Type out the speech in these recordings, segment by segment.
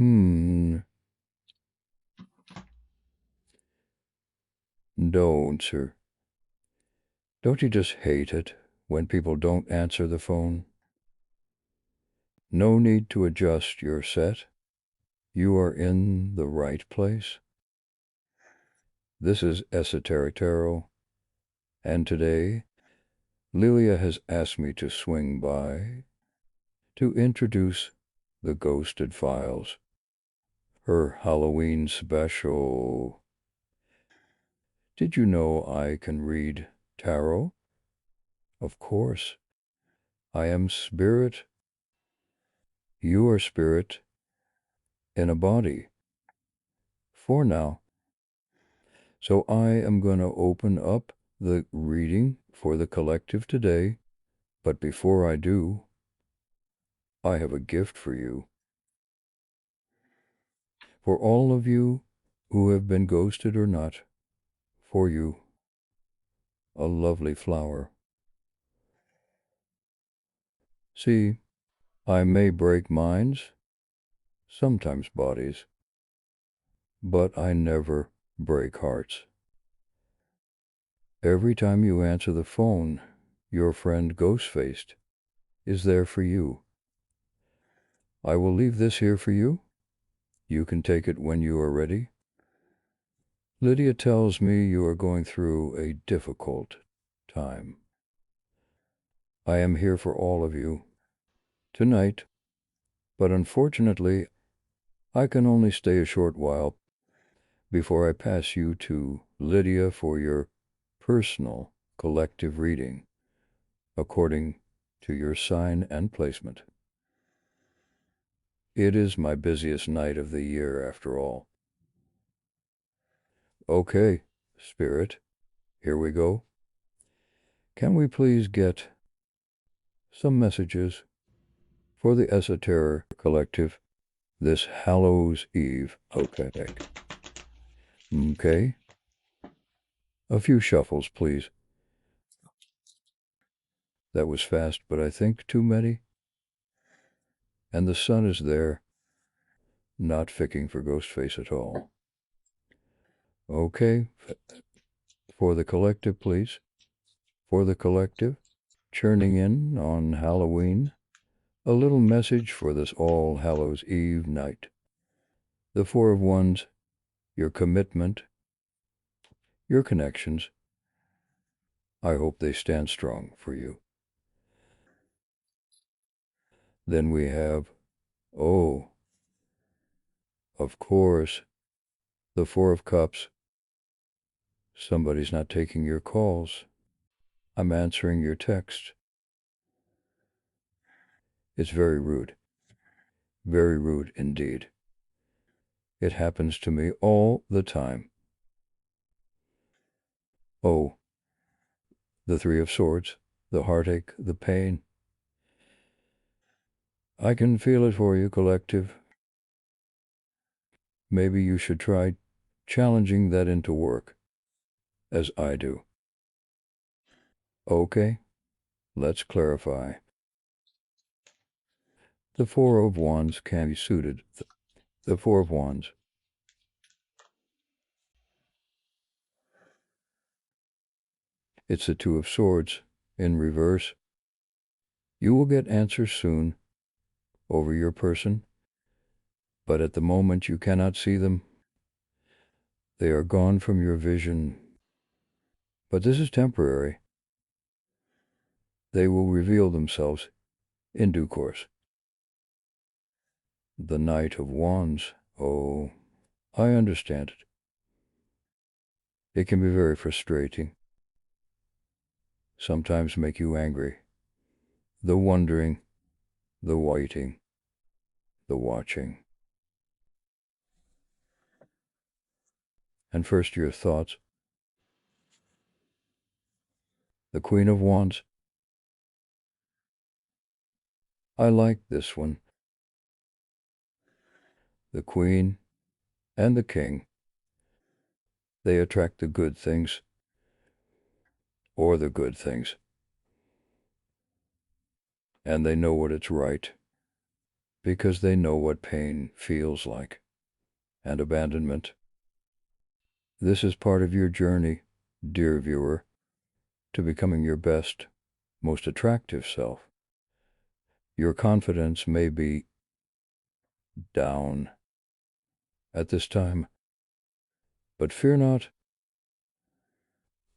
Don't, sir. Don't you just hate it when people don't answer the phone? No need to adjust your set. You are in the right place. This is Esotera Tarot, and today, Lydia has asked me to swing by to introduce the Ghosted Files, her Halloween special. Did you know I can read tarot? Of course. I am spirit. You are spirit in a body. For now. So I am going to open up the reading for the collective today, but before I do, I have a gift for you. For all of you who have been ghosted or not, for you, a lovely flower. See, I may break minds, sometimes bodies, but I never break hearts. Every time you answer the phone, your friend Ghost-Faced is there for you. I will leave this here for you. You can take it when you are ready. Lydia tells me you are going through a difficult time. I am here for all of you tonight, but unfortunately, I can only stay a short while before I pass you to Lydia for your personal collective reading, according to your sign and placement. It is my busiest night of the year, after all. Okay, Spirit, here we go. Can we please get some messages for the Esotera Collective this Hallows Eve? Okay. A few shuffles, please. That was fast, but I think too many. And the sun is there, not ficking for Ghostface at all. Okay. For the collective, please. For the collective, churning in on Halloween, a little message for this All Hallows Eve night. The Four of Wands, your commitment, your connections. I hope they stand strong for you. Then we have, oh, of course, the Four of Cups. Somebody's not taking your calls. I'm answering your text. It's very rude. Very rude indeed. It happens to me all the time. Oh, the Three of Swords, the heartache, the pain. I can feel it for you, collective. Maybe you should try challenging that into work, as I do. Okay, let's clarify. The Four of Wands can be suited. The Four of Wands. It's the Two of Swords in reverse. You will get answers soon over your person, but at the moment you cannot see them. They are gone from your vision. But this is temporary. They will reveal themselves in due course. The Knight of Wands. Oh, I understand it. It can be very frustrating. Sometimes make you angry. The wondering, the waiting, the watching. And first your thoughts. The Queen of Wands. I like this one. The Queen and the King. They attract the good things, or the good things. And they know what it's right. because they know what pain feels like, and abandonment. This is part of your journey, dear viewer, to becoming your best, most attractive self. Your confidence may be down at this time, but fear not.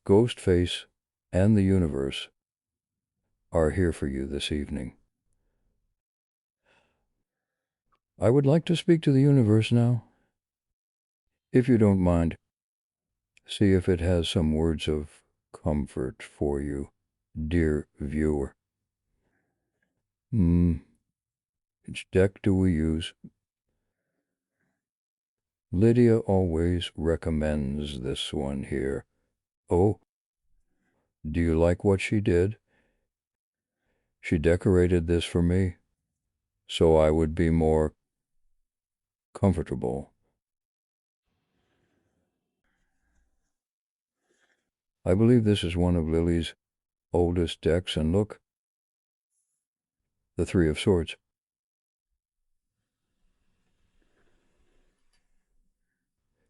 Ghostface and the universe are here for you this evening. I would like to speak to the universe now. If you don't mind, see if it has some words of comfort for you, dear viewer. Which deck do we use? Lydia always recommends this one here. Oh, do you like what she did? She decorated this for me, so I would be more comfortable. I believe this is one of Lily's oldest decks, and look, the Three of Swords.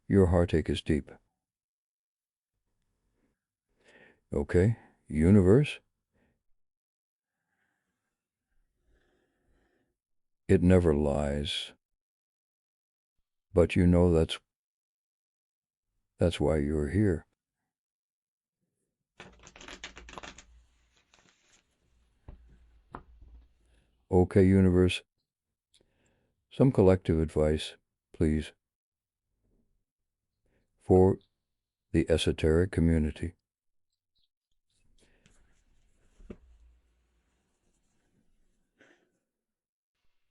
Your heartache is deep. Okay, universe. It never lies. But you know that's why you're here. Okay, universe. Some collective advice, please, for the esoteric community.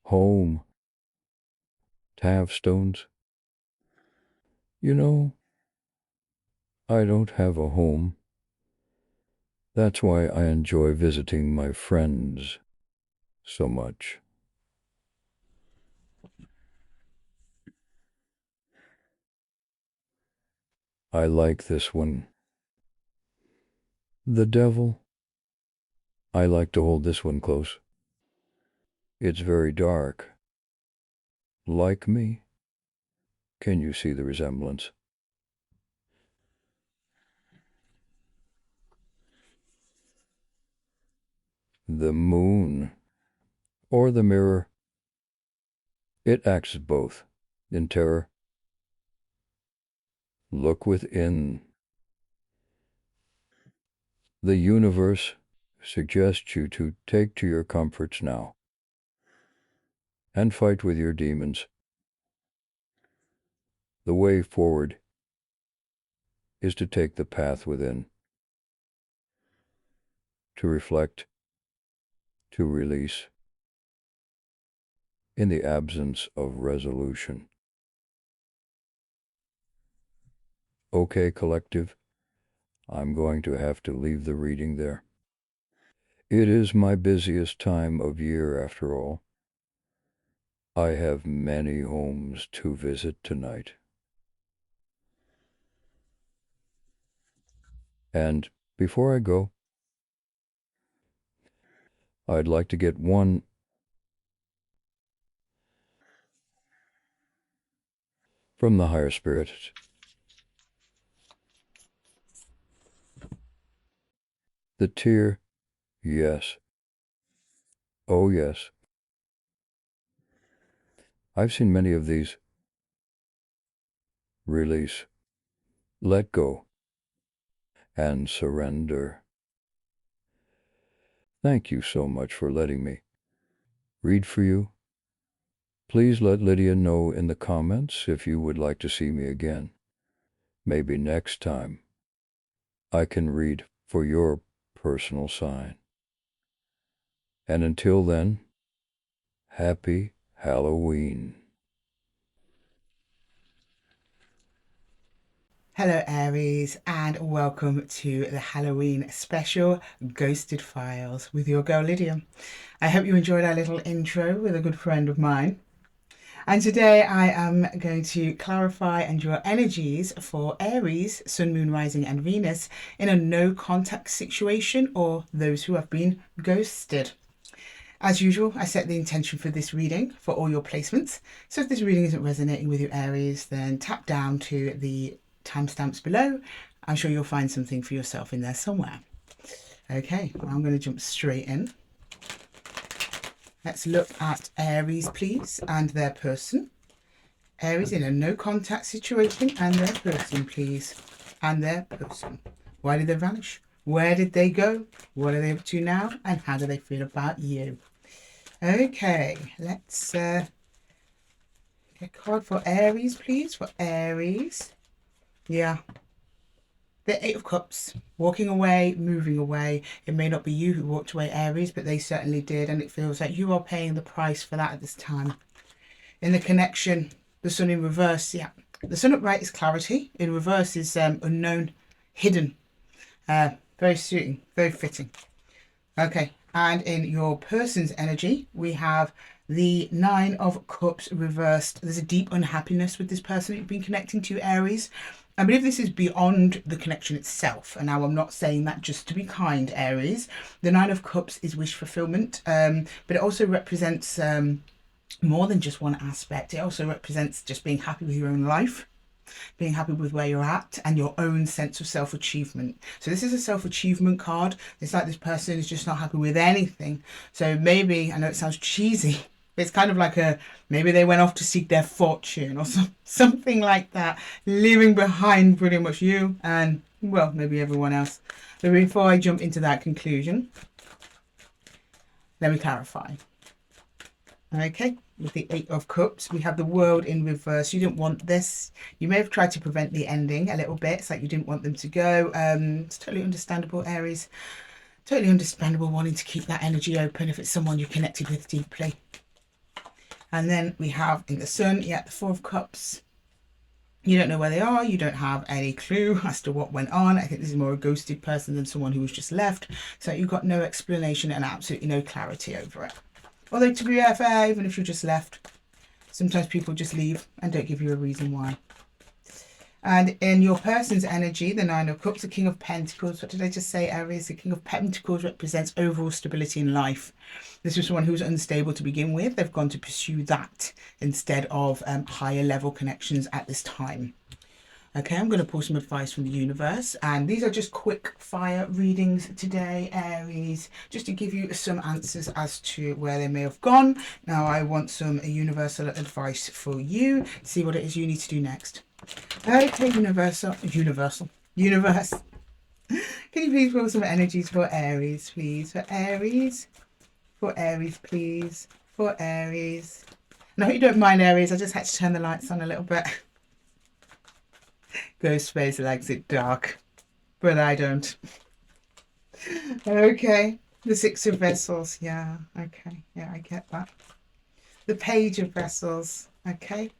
Home. To have stones. You know, I don't have a home. That's why I enjoy visiting my friends so much. I like this one. The devil. I like to hold this one close. It's very dark. Like me. Can you see the resemblance? The moon. Or the mirror. It acts as both. In terror. Look within. The universe suggests you to take to your comforts now and fight with your demons. The way forward is to take the path within, to reflect, to release, in the absence of resolution. Okay, collective, I'm going to have to leave the reading there. It is my busiest time of year, after all. I have many homes to visit tonight. And before I go, I'd like to get one from the higher spirit. The tear, yes. Oh, yes. I've seen many of these. Release, let go, and surrender. Thank you so much for letting me read for you. Please let Lydia know in the comments if you would like to see me again. Maybe next time I can read for your personal sign. And until then, happy Halloween. Hello Aries, and welcome to the Halloween special Ghosted Files with your girl Lydia. I hope you enjoyed our little intro with a good friend of mine. And today I am going to clarify and draw energies for Aries, Sun, Moon, Rising and Venus in a no contact situation, or those who have been ghosted. As usual, I set the intention for this reading for all your placements. So if this reading isn't resonating with you, Aries, then tap down to the timestamps below. I'm sure you'll find something for yourself in there somewhere. Okay, well, I'm going to jump straight in. Let's look at Aries, please, and their person. Aries in a no contact situation and their person, please. And their person. Why did they vanish? Where did they go? What are they up to now? And how do they feel about you? Okay, let's get a card for Aries, please. For Aries. Yeah. The Eight of Cups. Walking away, moving away. It may not be you who walked away, Aries, but they certainly did. And it feels like you are paying the price for that at this time. In the connection, the Sun in reverse. Yeah. The Sun upright is clarity. In reverse is unknown, hidden. Very suiting, very fitting. Okay, and in your person's energy, we have the Nine of Cups reversed. There's a deep unhappiness with this person you've been connecting to, Aries. I believe this is beyond the connection itself. And now I'm not saying that just to be kind, Aries. The Nine of Cups is wish fulfillment, but it also represents more than just one aspect. It also represents just being happy with your own life, being happy with where you're at, and your own sense of self-achievement. So this is a self-achievement card. It's like this person is just not happy with anything. So maybe, I know it sounds cheesy, but it's kind of like maybe they went off to seek their fortune or something like that, leaving behind pretty much you and, well, maybe everyone else. So before I jump into that conclusion, let me clarify. Okay, with the Eight of Cups, we have the World in reverse. You didn't want this. You may have tried to prevent the ending a little bit. It's like you didn't want them to go. It's totally understandable, Aries. Totally understandable wanting to keep that energy open if it's someone you connected with deeply. And then we have in the Sun, yeah, the Four of Cups. You don't know where they are. You don't have any clue as to what went on. I think this is more a ghosted person than someone who was just left. So you've got no explanation and absolutely no clarity over it. Although to be fair, even if you just left, sometimes people just leave and don't give you a reason why. And in your person's energy, the Nine of Cups, the King of Pentacles. What did I just say, Aries? The King of Pentacles represents overall stability in life. This was someone who was unstable to begin with. They've gone to pursue that instead of higher level connections at this time. Okay, I'm going to pull some advice from the universe, and these are just quick fire readings today, Aries, just to give you some answers as to where they may have gone. Now I want some universal advice for you. See what it is you need to do next. Okay, universe. Can you please pull some energies for Aries, please? For Aries, please. For Aries. No, you don't mind, Aries. I just had to turn the lights on a little bit. Ghost face likes it dark, but I don't. Okay, the Six of Vessels. Yeah, okay, yeah, I get that. The Page of Vessels. Okay,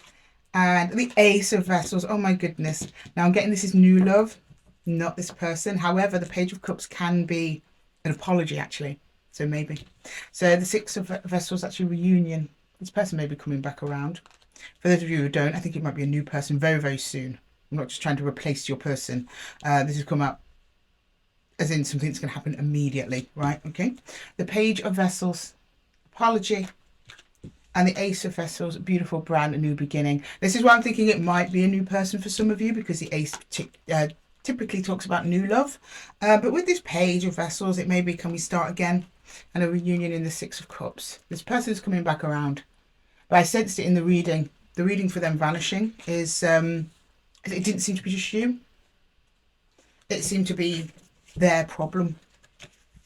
and the Ace of Vessels. Oh my goodness. Now I'm getting this is new love, not this person. However, the Page of Cups can be an apology, actually. So maybe. So the Six of Vessels, actually reunion. This person may be coming back around. For those of you who don't, I think it might be a new person very, very soon. I'm not just trying to replace your person. This has come up as in something that's going to happen immediately, right? Okay. The Page of Vessels, apology. And the Ace of Vessels, beautiful brand, a new beginning. This is why I'm thinking it might be a new person for some of you, because the Ace typically talks about new love. But with this Page of Vessels, it may be, can we start again? And a reunion in the Six of Cups. This person is coming back around. But I sensed it in the reading. The reading for them vanishing is... it didn't seem to be just you. It seemed to be their problem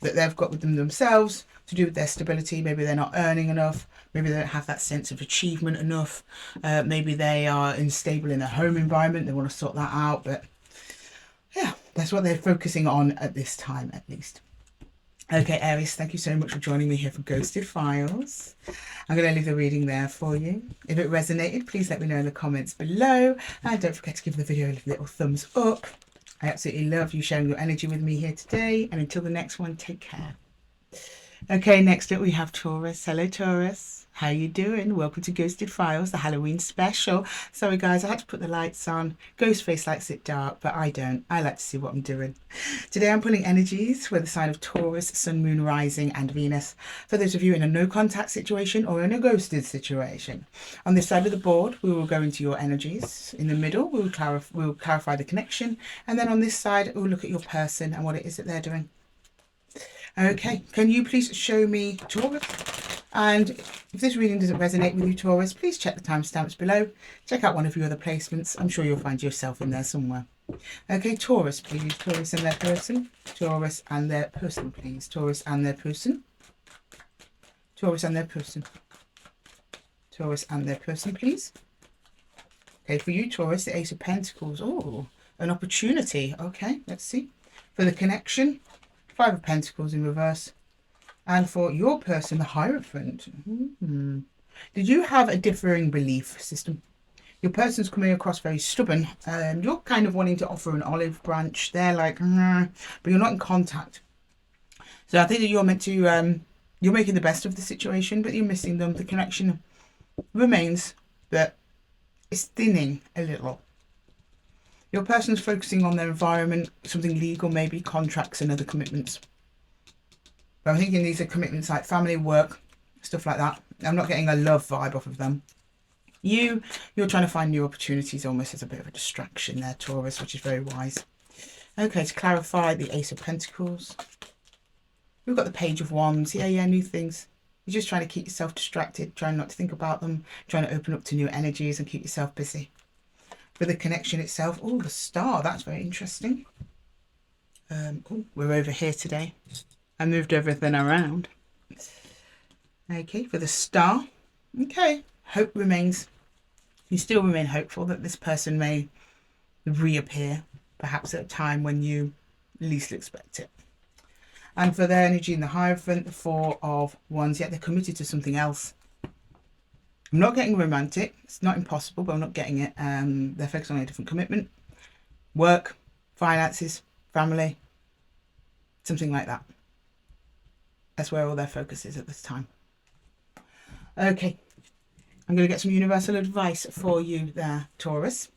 that they've got with themselves to do with their stability. Maybe they're not earning enough. Maybe they don't have that sense of achievement enough. Maybe they are unstable in their home environment. They want to sort that out. But yeah, that's what they're focusing on at this time, at least. Okay, Aries, thank you so much for joining me here for Ghosted Files. I'm going to leave the reading there for you. If it resonated, please let me know in the comments below. And don't forget to give the video a little thumbs up. I absolutely love you sharing your energy with me here today. And until the next one, take care. Okay, next up we have Taurus. Hello, Taurus. How you doing? Welcome to Ghosted Files, the Halloween special. Sorry guys, I had to put the lights on. Ghostface likes it dark, but I don't. I like to see what I'm doing. Today I'm pulling energies for the sign of Taurus, Sun, Moon, Rising and Venus. For those of you in a no contact situation or in a ghosted situation. On this side of the board, we will go into your energies. In the middle, we'll clarify the connection. And then on this side, we'll look at your person and what it is that they're doing. Okay, can you please show me Taurus? And if this reading doesn't resonate with you, Taurus, please check the timestamps below. Check out one of your other placements. I'm sure you'll find yourself in there somewhere. Okay, Taurus, please. Taurus and their person. Taurus and their person, please. Taurus and their person. Taurus and their person. Taurus and their person, please. Okay, for you, Taurus, the Ace of Pentacles. Oh, an opportunity. Okay, let's see. For the connection, Five of Pentacles in reverse. And for your person, the Hierophant. Did you have a differing belief system? Your person's coming across very stubborn. You're kind of wanting to offer an olive branch. They're like, but you're not in contact. So I think that you're meant to, you're making the best of the situation, but you're missing them. The connection remains, but it's thinning a little. Your person's focusing on their environment, something legal, maybe contracts and other commitments. But I'm thinking these are commitments like family, work, stuff like that. I'm not getting a love vibe off of them. You're trying to find new opportunities almost as a bit of a distraction there, Taurus, which is very wise. Okay, to clarify the Ace of Pentacles. We've got the Page of Wands. Yeah, new things. You're just trying to keep yourself distracted, trying not to think about them, trying to open up to new energies and keep yourself busy. For the connection itself, oh, the Star, that's very interesting. We're over here today. I moved everything around. Okay, for the Star. Okay, hope remains. You still remain hopeful that this person may reappear, perhaps at a time when you least expect it. And for their energy in the Hierophant, the Four of Wands, yet they're committed to something else. I'm not getting romantic. It's not impossible, but I'm not getting it. They're focused on a different commitment. Work, finances, family, something like that. That's where all their focus is at this time. Okay, I'm going to get some universal advice for you there, Taurus.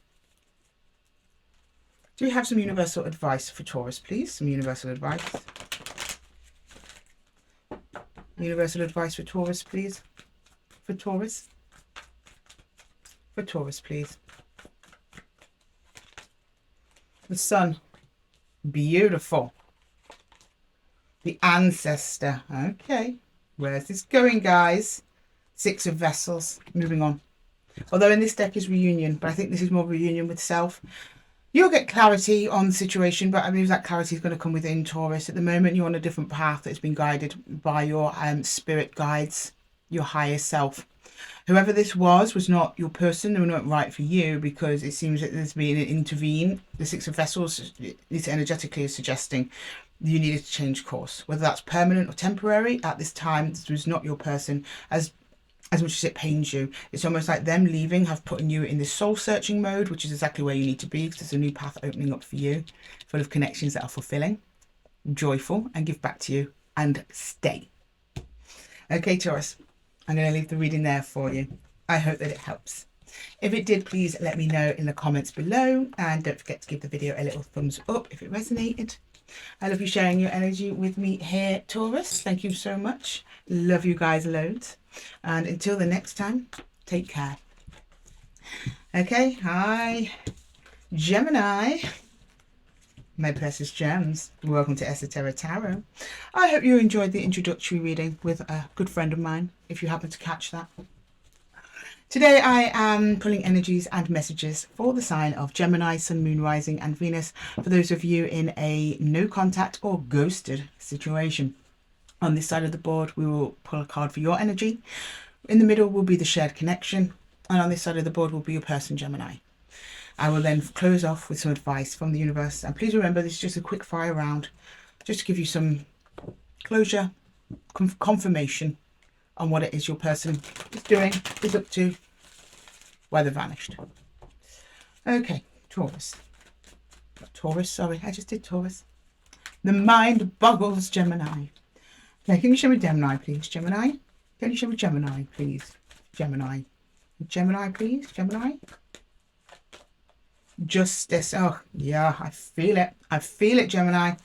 Do we have some universal advice for Taurus, please? Some universal advice. Universal advice for Taurus, please. For Taurus. For Taurus, please. The Sun. Beautiful. The Ancestor. Okay. Where's this going, guys? Six of Vessels. Moving on. Although in this deck is reunion, but I think this is more reunion with self. You'll get clarity on the situation, but I believe that clarity is going to come within Taurus. At the moment, you're on a different path that's been guided by your spirit guides, your higher self. Whoever this was not your person. They were not right for you because it seems that there's been an intervene. The Six of Vessels, this energetically is suggesting you needed to change course. Whether that's permanent or temporary, at this time, this was not your person. As much as it pains you, it's almost like them leaving have put you in this soul-searching mode, which is exactly where you need to be because there's a new path opening up for you, full of connections that are fulfilling, joyful, and give back to you, and stay. Okay, Taurus, I'm going to leave the reading there for you. I hope that it helps. If it did, please let me know in the comments below, and don't forget to give the video a little thumbs up if it resonated. I love you sharing your energy with me here, Taurus. Thank you so much. Love you guys loads. And until the next time, take care. Okay, hi, Gemini. My precious gems. Welcome to Esotera Tarot. I hope you enjoyed the introductory reading with a good friend of mine, if you happen to catch that. Today I am pulling energies and messages for the sign of Gemini, Sun, Moon, Rising and Venus, for those of you in a no contact or ghosted situation. On this side of the board, we will pull a card for your energy. In the middle will be the shared connection. And on this side of the board will be your person, Gemini. I will then close off with some advice from the universe. And please remember, this is just a quick fire round, just to give you some closure, confirmation on what it is your person is doing, is up to, why they vanished. Okay, Taurus. Taurus, sorry, I just did Taurus. The mind boggles, Gemini. Okay, can you show me Gemini, please? Gemini? Can you show me Gemini, please? Gemini. Gemini, please. Gemini. Justice. Oh, yeah, I feel it. I feel it, Gemini.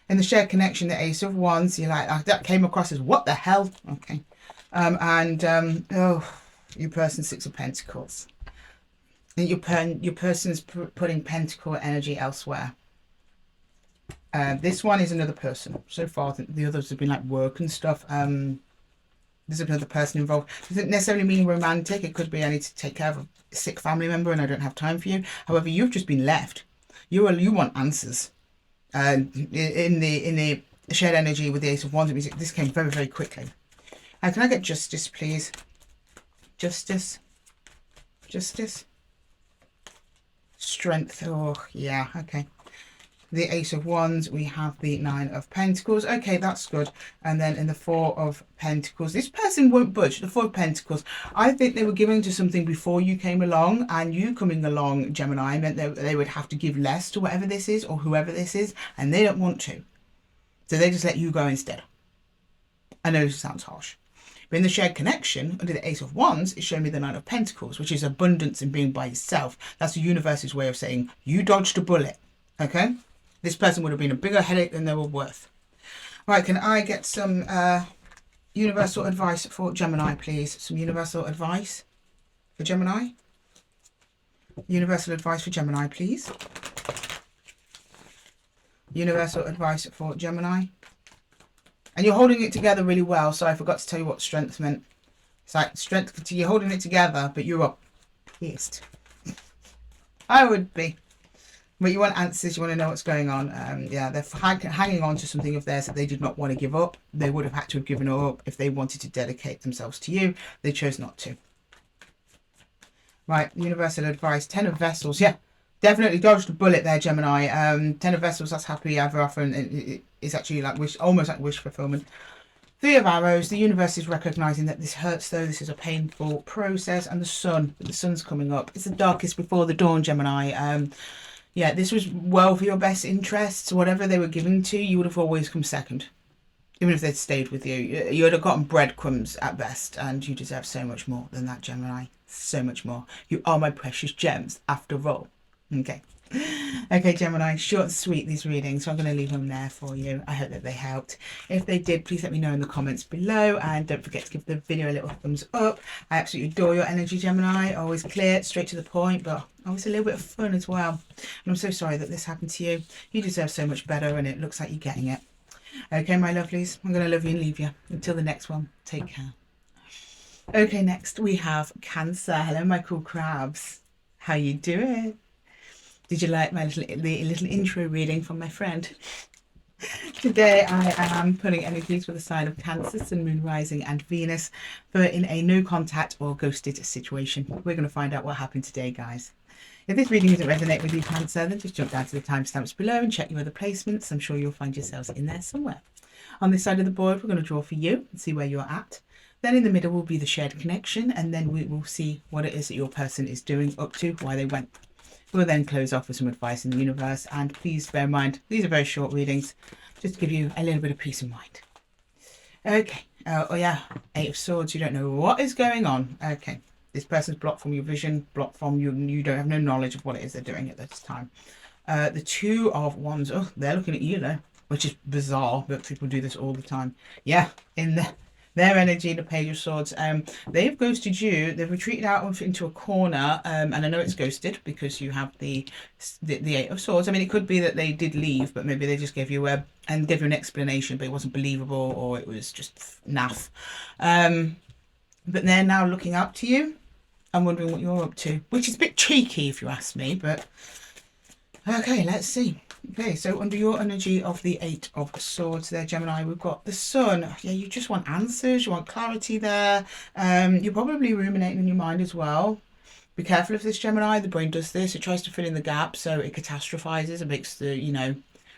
In the shared connection, the Ace of Wands, you're like, that came across as what the hell? Okay. Oh, your person, Six of Pentacles. Your person's putting pentacle energy elsewhere. This one is another person. So far, the others have been like work and stuff. There's another person involved. It doesn't necessarily mean romantic. It could be I need to take care of a sick family member and I don't have time for you. However, you've just been left. You want answers. In the shared energy with the Ace of Wands, this came very, very quickly. Can I get justice, please? Justice. Justice. Strength. Oh, yeah. Okay. The Ace of Wands, we have the Nine of Pentacles. Okay, that's good. And then in the Four of Pentacles, this person won't budge. The Four of Pentacles, I think they were giving to something before you came along, and you coming along, Gemini, meant that they would have to give less to whatever this is or whoever this is, and they don't want to. So they just let you go instead. I know this sounds harsh. But in the shared connection, under the Ace of Wands, it's showing me the Nine of Pentacles, which is abundance and being by yourself. That's the universe's way of saying, you dodged a bullet. Okay? This person would have been a bigger headache than they were worth. Right, can I get some universal advice for Gemini, please? Some universal advice for Gemini. Universal advice for Gemini, please. Universal advice for Gemini. And you're holding it together really well. So I forgot to tell you what strength meant. It's like strength, you're holding it together, but you're pissed. I would be. But you want answers, you want to know what's going on. Yeah, they're hanging on to something of theirs that they did not want to give up. They would have had to have given up if they wanted to dedicate themselves to you. They chose not to. Right, universal advice. Ten of Vessels. Yeah, definitely dodged a bullet there, Gemini. Ten of Vessels, that's happily ever after. And it's actually like almost like wish fulfillment. Three of Arrows. The universe is recognizing that this hurts, though. This is a painful process. And the sun. The sun's coming up. It's the darkest before the dawn, Gemini. Yeah, this was well for your best interests. Whatever they were giving to you, would have always come second. Even if they'd stayed with you. You would have gotten breadcrumbs at best. And you deserve so much more than that, Gemini. So much more. You are my precious gems, after all. Okay. Okay, Gemini, short and sweet, these readings. So I'm going to leave them there for you. I hope that they helped. If they did, please let me know in the comments below. And don't forget to give the video a little thumbs up. I absolutely adore your energy, Gemini. Always clear, straight to the point, but always a little bit of fun as well. And I'm so sorry that this happened to you. You deserve so much better, and it looks like you're getting it. Okay, my lovelies, I'm going to love you and leave you. Until the next one, take care. Okay, next we have Cancer. Hello, my cool crabs. How you doing? Did you like my little intro reading from my friend? Today I am pulling energies for the sign of Cancer, Sun, Moon, Rising and Venus for in a no contact or ghosted situation. We're going to find out what happened today, guys. If this reading doesn't resonate with you, Cancer, then just jump down to the timestamps below and check your other placements. I'm sure you'll find yourselves in there somewhere. On this side of the board, we're going to draw for you and see where you're at. Then in the middle will be the shared connection, and then we will see what it is that your person is doing, up to, why they went. We'll then close off with some advice in the universe, and please bear in mind, these are very short readings, just to give you a little bit of peace of mind. Okay, oh yeah, Eight of Swords, you don't know what is going on. Okay, this person's blocked from your vision, blocked from you don't have no knowledge of what it is they're doing at this time. The Two of Wands, oh, they're looking at you though, which is bizarre, but people do this all the time. Yeah, in their energy, the Page of Swords, they've ghosted you. They've retreated out into a corner, and I know it's ghosted because you have the Eight of Swords. I mean, it could be that they did leave, but maybe they just gave you an explanation, but it wasn't believable, or it was just naff. But they're now looking up to you and wondering what you're up to, which is a bit cheeky if you ask me, but okay, let's see. Okay, so under your energy of the Eight of Swords there, Gemini, we've got the Sun. Yeah, you just want answers, you want clarity there. You're probably ruminating in your mind as well. Be careful of this, Gemini. The brain does this. It tries to fill in the gaps, so it catastrophizes. It makes the,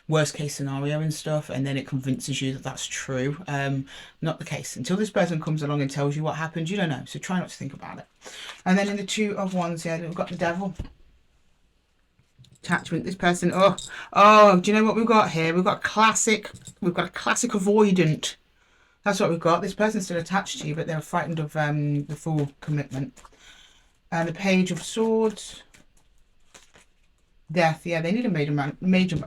worst case scenario and stuff, and then it convinces you that that's true. Not the case. Until this person comes along and tells you what happened, you don't know. So try not to think about it. And then in the Two of Wands, yeah, we've got the Devil. Attachment, this person, do you know what we've got here? We've got a classic avoidant. That's what we've got. This person's still attached to you, but they're frightened of the full commitment. And the Page of Swords. Death, yeah, they need a major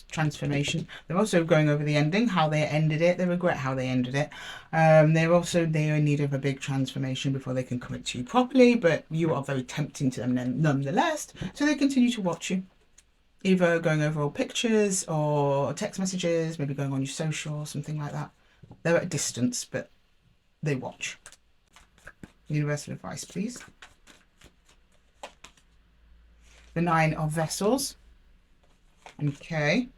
transformation. They're also going over the ending, how they ended it. They regret how they ended it. They're in need of a big transformation before they can commit to you properly, but you are very tempting to them nonetheless, so they continue to watch you. Either going over old pictures or text messages, maybe going on your social, something like that. They're at a distance, but they watch. Universal advice, please. The Nine of Vessels. Okay.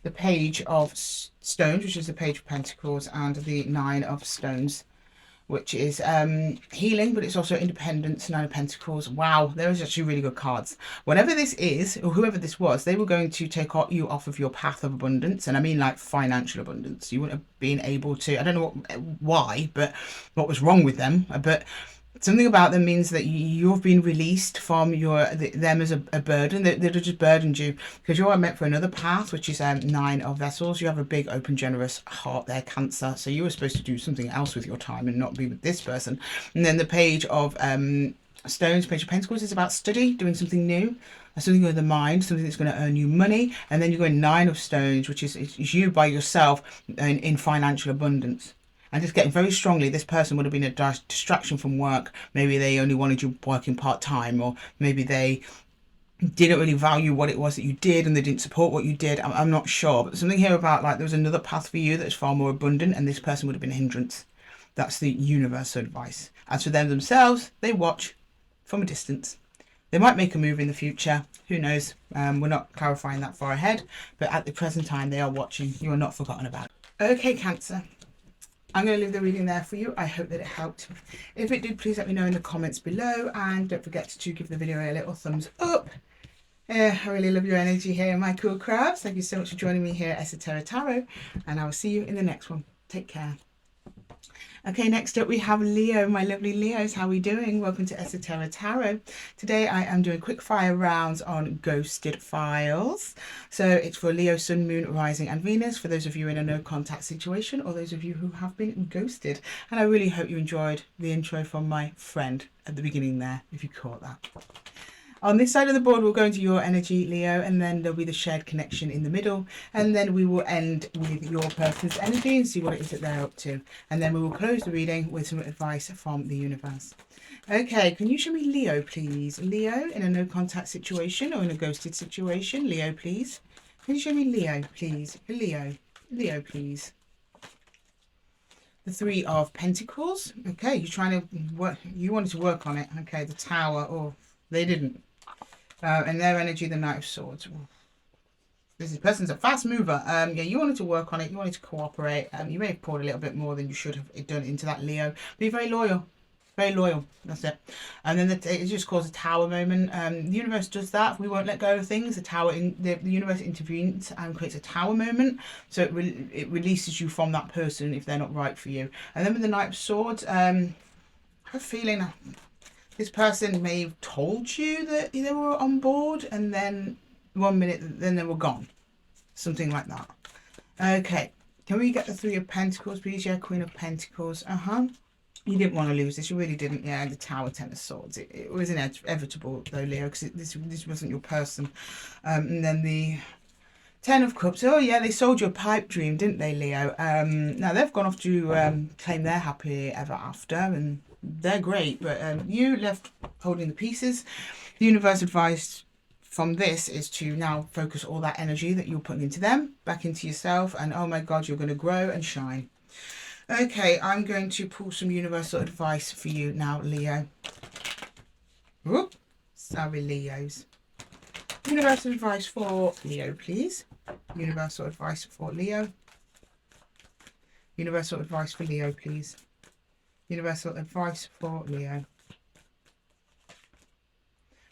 The Page of Stones, which is the Page of Pentacles, and the Nine of Stones, which is healing, but it's also independence. Nine of Pentacles. Wow, those are actually really good cards. Whatever this is, or whoever this was, they were going to take you off of your path of abundance, and I mean like financial abundance. You wouldn't have been able to, I don't know why, but what was wrong with them, but something about them means that you've been released from them as a burden. They've just burdened you because you are meant for another path, which is Nine of Vessels. You have a big, open, generous heart there, Cancer. So you were supposed to do something else with your time and not be with this person. And then the Page of Stones, Page of Pentacles, is about study, doing something new, something with the mind, something that's going to earn you money. And then you go in Nine of Stones, which is you by yourself in financial abundance. And just getting very strongly, this person would have been a distraction from work. Maybe they only wanted you working part-time, or maybe they didn't really value what it was that you did and they didn't support what you did. I'm not sure, but something here about like there was another path for you that's far more abundant, and this person would have been a hindrance. That's the universal advice. As for them themselves, they watch from a distance. They might make a move in the future. Who knows? We're not clarifying that far ahead, but at the present time, they are watching. You are not forgotten about. Okay, Cancer. I'm going to leave the reading there for you. I hope that it helped. If it did, please let me know in the comments below. And don't forget to give the video a little thumbs up. I really love your energy here, my cool crabs. Thank you so much for joining me here at Esotera Tarot. And I will see you in the next one. Take care. Okay, next up we have Leo, my lovely Leos. How are we doing? Welcome to Esotera Tarot. Today I am doing quick fire rounds on ghosted files. So it's for Leo, Sun, Moon, Rising and Venus, for those of you in a no contact situation or those of you who have been ghosted. And I really hope you enjoyed the intro from my friend at the beginning there, if you caught that. On this side of the board, we'll go into your energy, Leo, and then there'll be the shared connection in the middle. And then we will end with your person's energy and see what it is that they're up to. And then we will close the reading with some advice from the universe. Okay, can you show me Leo, please? Leo, in a no contact situation or in a ghosted situation? Leo, please. Can you show me Leo, please? Leo, please. The Three of Pentacles. Okay, you're trying to work, you wanted to work on it. Okay, the Tower. Oh, they didn't. And their energy, the Knight of Swords. This person's a fast mover. Yeah, you wanted to work on it. You wanted to cooperate. You may have poured a little bit more than you should have done into that, Leo. Be very loyal. Very loyal. That's it. And then it just caused a tower moment. The universe does that. We won't let go of things. The universe intervenes and creates a tower moment. So it releases you from that person if they're not right for you. And then with the Knight of Swords, I have a feeling this person may have told you that they were on board, and then 1 minute, then they were gone. Something like that. Okay. Can we get the Three of Pentacles, please? Yeah, Queen of Pentacles. You didn't want to lose this. You really didn't. Yeah, the Tower, Ten of Swords. It was inevitable, though, Leo, because this wasn't your person. And then the Ten of Cups. Oh, yeah, they sold you a pipe dream, didn't they, Leo? Now, they've gone off to claim their happy ever after, and they're great, but you left holding the pieces. The universe advice from this is to now focus all that energy that you're putting into them back into yourself, and oh my God, you're going to grow and shine. Okay, I'm going to pull some universal advice for you now, Leo. Whoop, sorry, Leos. Universal advice for Leo, please. Universal advice for Leo. Universal advice for Leo, please. Universal advice for Leo.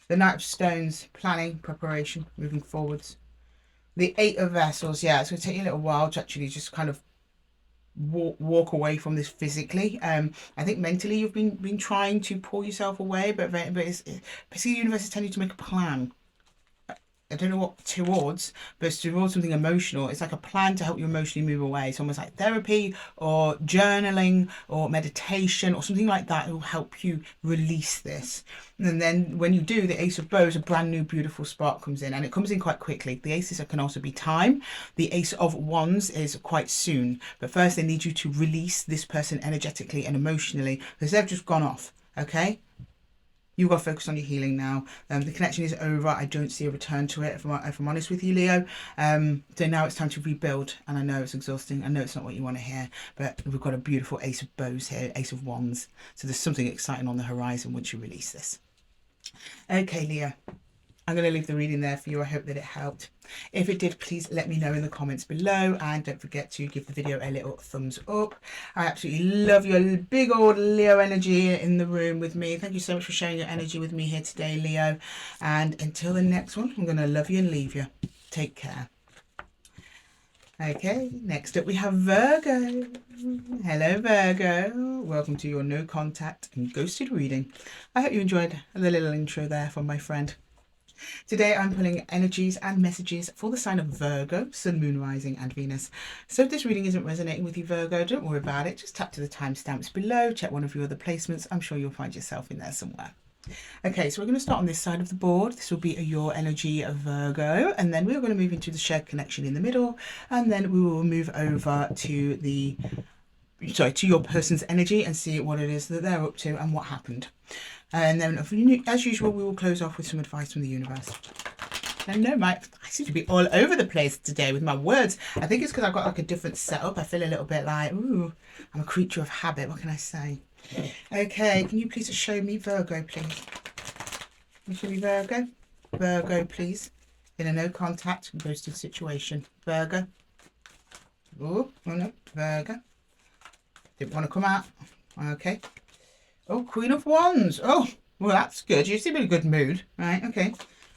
The Knight of Stones, planning, preparation, moving forwards. The Eight of Vessels, yeah, it's going to take you a little while to actually just kind of walk away from this physically. I think mentally you've been trying to pull yourself away, but basically the universe is telling you to make a plan. I don't know what towards, but it's towards something emotional. It's like a plan to help you emotionally move away. It's almost like therapy or journaling or meditation or something like that. It will help you release this. And then when you do, the Ace of Bows, a brand new beautiful spark comes in, and it comes in quite quickly. The aces can also be time. The Ace of Wands is quite soon. But first they need you to release this person energetically and emotionally because they've just gone off. Okay? You've got to focus on your healing now. The connection is over. I don't see a return to it, if I'm honest with you, Leo. So now it's time to rebuild. And I know it's exhausting. I know it's not what you want to hear. But we've got a beautiful Ace of Bows here, Ace of Wands. So there's something exciting on the horizon once you release this. Okay, Leo. I'm going to leave the reading there for you. I hope that it helped. If it did, please let me know in the comments below, and don't forget to give the video a little thumbs up. I absolutely love your big old Leo energy in the room with me. Thank you so much for sharing your energy with me here today, Leo. And until the next one, I'm going to love you and leave you. Take care. Okay, next up we have Virgo. Hello, Virgo. Welcome to your no contact and ghosted reading. I hope you enjoyed the little intro there from my friend. Today I'm pulling energies and messages for the sign of Virgo, Sun, Moon, Rising and Venus. So if this reading isn't resonating with you, Virgo, don't worry about it. Just tap to the timestamps below, check one of your other placements. I'm sure you'll find yourself in there somewhere. Okay, so we're going to start on this side of the board. This will be your energy of Virgo, and then we're going to move into the shared connection in the middle, and then we will move over to to your person's energy and see what it is that they're up to and what happened. And then, as usual, we will close off with some advice from the universe. I know, I seem to be all over the place today with my words. I think it's because I've got like a different setup. I feel a little bit like, ooh, I'm a creature of habit. What can I say? Okay, can you please show me Virgo, please? Can you show me Virgo? Virgo, please. In a no contact ghosted situation. Virgo. Oh no, Virgo. Didn't want to come out. Okay. Oh, Queen of Wands. Oh, well, that's good. You seem in a good mood. Right, okay.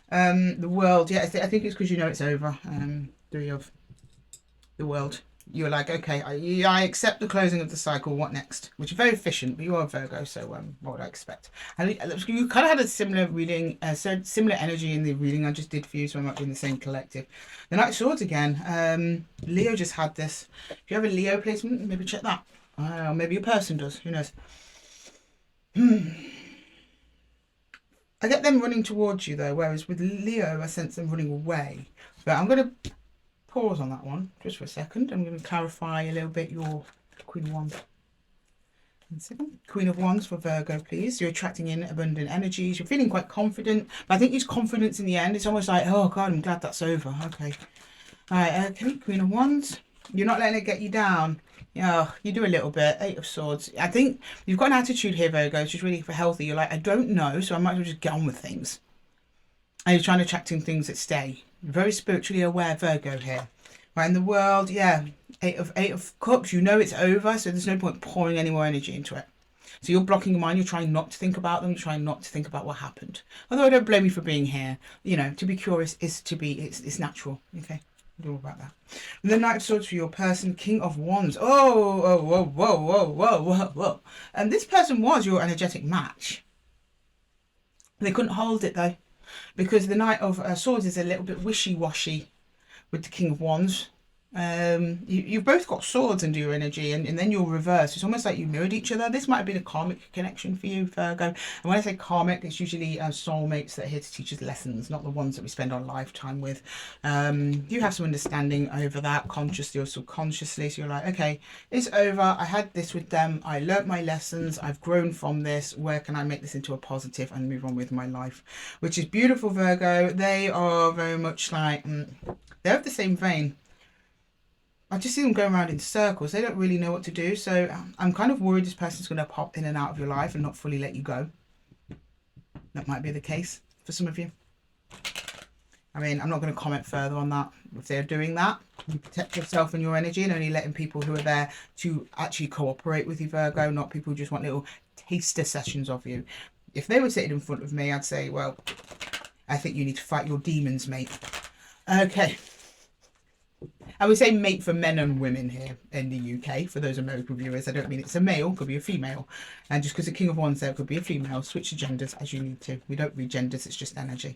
The World. Yeah, I think it's because you know it's over. Three of the World. You're like, okay, I accept the closing of the cycle. What next? Which is very efficient, but you are Virgo, so what would I expect? And you kind of had a similar reading, similar energy in the reading I just did for you, so I might be in the same collective. The Knight of Swords again. Leo just had this. If you have a Leo placement, maybe check that. Or maybe your person does. Who knows? I get them running towards you though, whereas with Leo I sense them running away. But I'm going to pause on that one just for a second. I'm going to clarify a little bit your Queen of Wands. Queen of Wands for Virgo, please. You're attracting in abundant energies. You're feeling quite confident, but I think it's confidence in the end. It's almost like, oh God, I'm glad that's over. Okay. All right, okay, Queen of Wands. You're not letting it get you down. Yeah, you do a little bit. Eight of Swords. I think you've got an attitude here, Virgo, which is really for healthy. You're like, I don't know, so I might as well just get on with things. And you're trying to attract in things that stay. You're very spiritually aware, Virgo here. Right, in the World, yeah. Eight of Cups. You know it's over, so there's no point pouring any more energy into it. So you're blocking your mind. You're trying not to think about them. You're trying not to think about what happened. Although I don't blame you for being here. You know, to be curious is to be. It's natural. Okay. All about that. And the Knight of Swords for your person, King of Wands. Whoa. And this person was your energetic match. They couldn't hold it though, because the Knight of Swords is a little bit wishy-washy with the King of Wands. You've both got swords under your energy, and then you're reversed. It's almost like you mirrored each other. This might have been a karmic connection for you, Virgo. And when I say karmic, it's usually soulmates that are here to teach us lessons, not the ones that we spend our lifetime with. You have some understanding over that, consciously or subconsciously. So you're like, okay, it's over. I had this with them. I learnt my lessons. I've grown from this. Where can I make this into a positive and move on with my life? Which is beautiful, Virgo. They are very much like, they're of the same vein. I just see them going around in circles. They don't really know what to do. So I'm kind of worried this person's going to pop in and out of your life and not fully let you go. That might be the case for some of you. I mean, I'm not going to comment further on that. If they're doing that, you protect yourself and your energy and only letting people who are there to actually cooperate with you, Virgo, not people who just want little taster sessions of you. If they were sitting in front of me, I'd say, well, I think you need to fight your demons, mate. Okay. I would say mate for men and women here in the UK. For those American viewers, I don't mean it's a male, could be a female. And just because the King of Wands there could be a female, switch the genders as you need to. We don't read genders, it's just energy.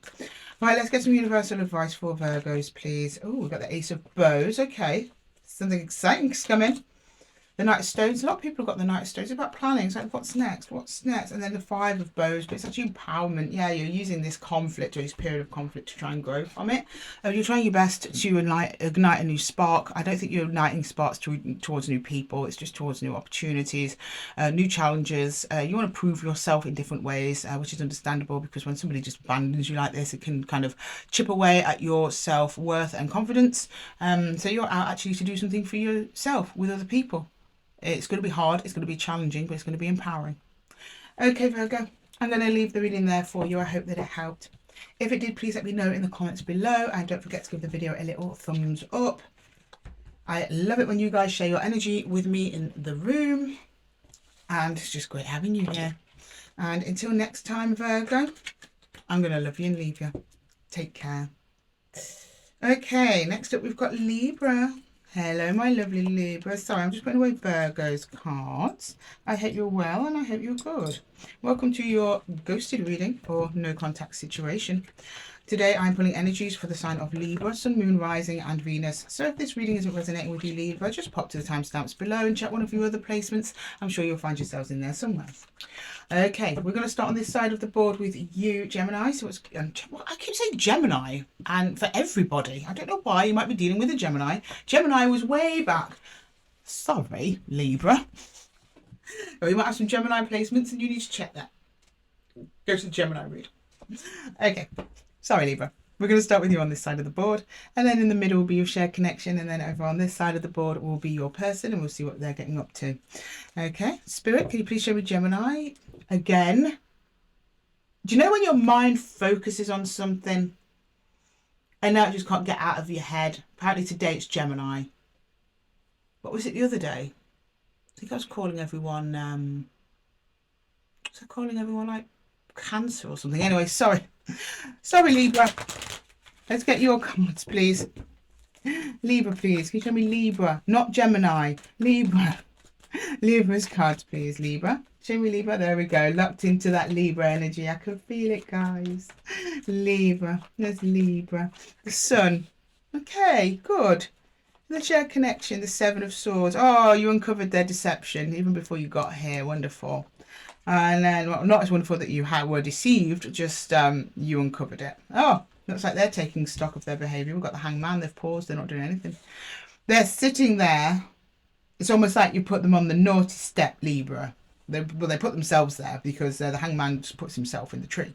Right, let's get some universal advice for Virgos, please. Oh, we've got the Ace of Bows. Okay, something exciting's coming. The Knight of Stones. A lot of people have got the Knight of Stones. It's about planning. It's like, what's next? What's next? And then the Five of Bows. But it's actually empowerment. Yeah, you're using this conflict or this period of conflict to try and grow from it. You're trying your best to ignite a new spark. I don't think you're igniting sparks towards new people. It's just towards new opportunities, new challenges. You want to prove yourself in different ways, which is understandable because when somebody just abandons you like this, it can kind of chip away at your self-worth and confidence. So you're out actually to do something for yourself with other people. It's going to be hard, it's going to be challenging, but it's going to be empowering. Okay, Virgo, I'm going to leave the reading there for you. I hope that it helped. If it did, please let me know in the comments below. And don't forget to give the video a little thumbs up. I love it when you guys share your energy with me in the room. And it's just great having you here. And until next time, Virgo, I'm going to love you and leave you. Take care. Okay, next up we've got Libra. Hello, my lovely Libra. Sorry, I'm just putting away Virgo's cards. I hope you're well and I hope you're good. Welcome to your ghosted reading or no contact situation. Today I'm pulling energies for the sign of Libra, Sun, Moon, Rising and Venus. So if this reading isn't resonating with you, Libra, just pop to the timestamps below and check one of your other placements. I'm sure you'll find yourselves in there somewhere. Okay, we're going to start on this side of the board with you, Gemini. So it's, I keep saying Gemini, and for everybody. I don't know why. You might be dealing with a Gemini. Gemini was way back. Sorry, Libra. Or you might have some Gemini placements and you need to check that. Go to the Gemini read. Okay. Sorry, Libra. We're going to start with you on this side of the board, and then in the middle will be your shared connection, and then over on this side of the board will be your person, and we'll see what they're getting up to. Okay, Spirit, can you please show me Gemini again? Do you know when your mind focuses on something and now it just can't get out of your head? Apparently today it's Gemini. What was it the other day? I think I was calling everyone, was I calling everyone like Cancer or something? Anyway, sorry. Sorry, Libra. Let's get your cards, please. Libra, please. Can you show me Libra? Not Gemini. Libra. Libra's cards, please, Libra. Show me Libra. There we go. Locked into that Libra energy. I can feel it, guys. Libra. There's Libra. The Sun. Okay, good. The shared connection, the Seven of Swords. Oh, you uncovered their deception even before you got here. Wonderful. And then, well, not as wonderful that you were deceived, just you uncovered it. Oh, looks like they're taking stock of their behaviour. We've got the Hangman, they've paused, they're not doing anything. They're sitting there. It's almost like you put them on the naughty step, Libra. They put themselves there because the Hangman just puts himself in the tree.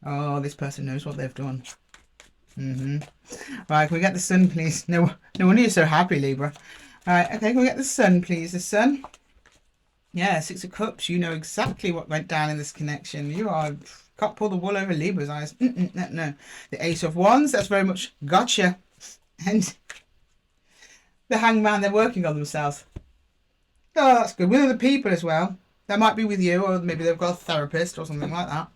Oh, this person knows what they've done. Right, can we get the Sun, please? No wonder you're so happy, Libra. All right, okay, can we get the Sun, please? The Sun. Yeah, Six of Cups. You know exactly what went down in this connection. You can't pull the wool over Libra's eyes. No. The Ace of Wands. That's very much gotcha. And the Hangman. They're working on themselves. Oh, that's good. With other people as well. That might be with you, or maybe they've got a therapist or something like that.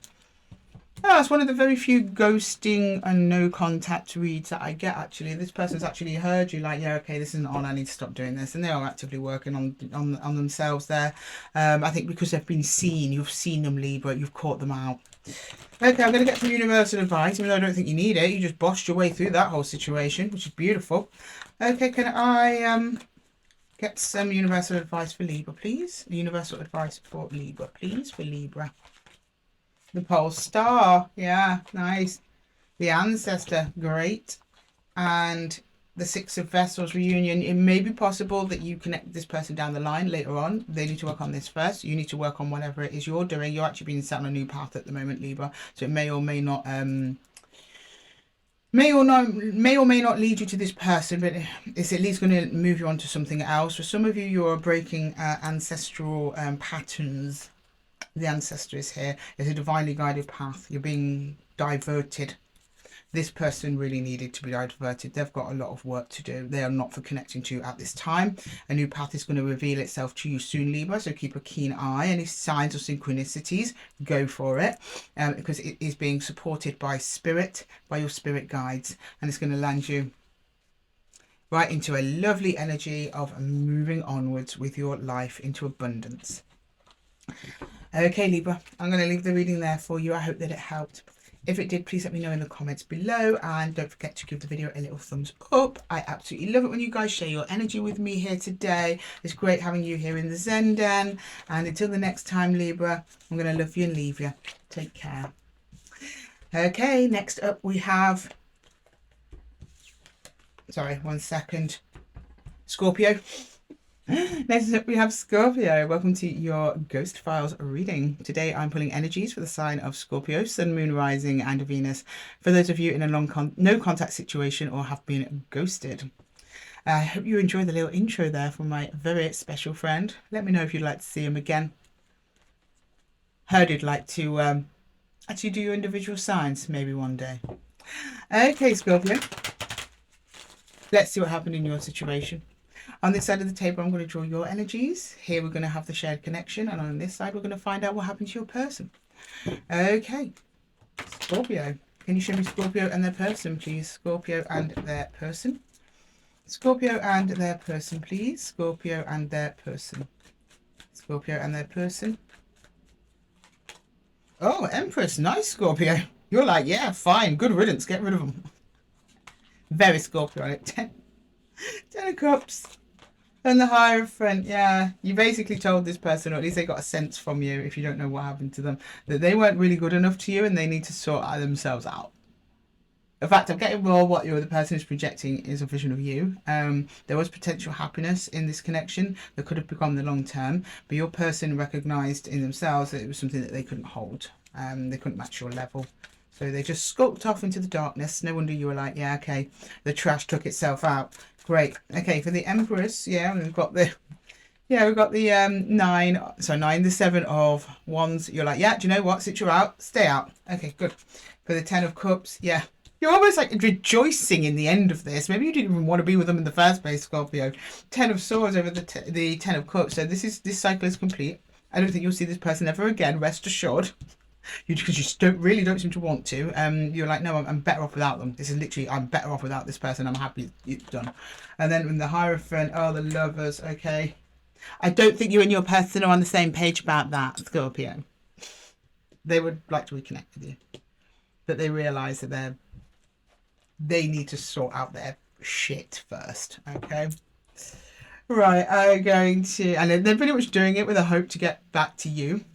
Oh, it's one of the very few ghosting and no contact reads that I get, actually. This person's actually heard you like, yeah, okay, this isn't on, I need to stop doing this. And they are actively working on themselves there. I think because they've been seen, you've seen them, Libra, you've caught them out. Okay, I'm going to get some universal advice, even though I don't think you need it. You just bossed your way through that whole situation, which is beautiful. Okay, can I get some universal advice for Libra, please? Universal advice for Libra, please, for Libra. The pole star, yeah, nice. The ancestor, great. And the Six of Vessels reunion. It may be possible that you connect this person down the line later on. They need to work on this first. You need to work on whatever it is you're doing. You're actually being set on a new path at the moment, Libra. So it may or may not may or may not lead you to this person, but it's at least going to move you on to something else. For some of you, you're breaking ancestral patterns. The ancestor is here. It's a divinely guided path. You're being diverted. This person really needed to be diverted. They've got a lot of work to do. They are not for connecting to you at this time. A new path is going to reveal itself to you soon, Libra. So keep a keen eye. Any signs or synchronicities, go for it. Because it is being supported by spirit, by your spirit guides. And it's going to land you right into a lovely energy of moving onwards with your life into abundance. Okay, Libra, I'm going to leave the reading there for you. I hope that it helped. If it did, please let me know in the comments below, and don't forget to give the video a little thumbs up. I absolutely love it when you guys share your energy with me here today. It's great having you here in the Zen Den, and until the next time, Libra, I'm going to love you and leave you. Take care. Okay, next up we have, sorry, 1 second, Scorpio. Next up we have Scorpio. Welcome to your Ghost Files reading. Today I'm pulling energies for the sign of Scorpio, Sun, Moon, Rising and Venus. For those of you in a no contact situation or have been ghosted. I hope you enjoyed the little intro there from my very special friend. Let me know if you'd like to see him again. Heard you'd like to actually do your individual signs maybe one day. Okay, Scorpio. Let's see what happened in your situation. On this side of the table, I'm going to draw your energies. Here we're going to have the shared connection. And on this side, we're going to find out what happened to your person. Okay. Scorpio. Can you show me Scorpio and their person, please? Scorpio and their person. Scorpio and their person, please. Scorpio and their person. Scorpio and their person. Oh, Empress. Nice, Scorpio. You're like, yeah, fine. Good riddance. Get rid of them. Very Scorpio on it. 10 of Cups. And the Hierophant, yeah, you basically told this person, or at least they got a sense from you, if you don't know what happened to them, that they weren't really good enough to you and they need to sort themselves out. In fact, I'm getting more what the person is projecting is a vision of you. There was potential happiness in this connection that could have become the long term, but your person recognised in themselves that it was something that they couldn't hold. They couldn't match your level. So they just skulked off into the darkness. No wonder you were like, yeah, okay, the trash took itself out. Great. Okay, for the Empress, yeah, we've got the 9, the 7 of Wands. You're like, yeah, do you know what? Sit you out, stay out. Okay, good. For the 10 of Cups, yeah. You're almost like rejoicing in the end of this. Maybe you didn't even want to be with them in the first place, Scorpio. 10 of Swords over the 10 of Cups. So this cycle is complete. I don't think you'll see this person ever again, rest assured. Because you just really don't seem to want to. You're like, no, I'm better off without them. This is literally, I'm better off without this person. I'm happy it's done. And then when the Hierophant, oh, the Lovers, okay. I don't think you and your person are on the same page about that, Scorpio. They would like to reconnect with you. But they realise that they need to sort out their shit first, okay? Right, I'm going to, and they're pretty much doing it with a hope to get back to you.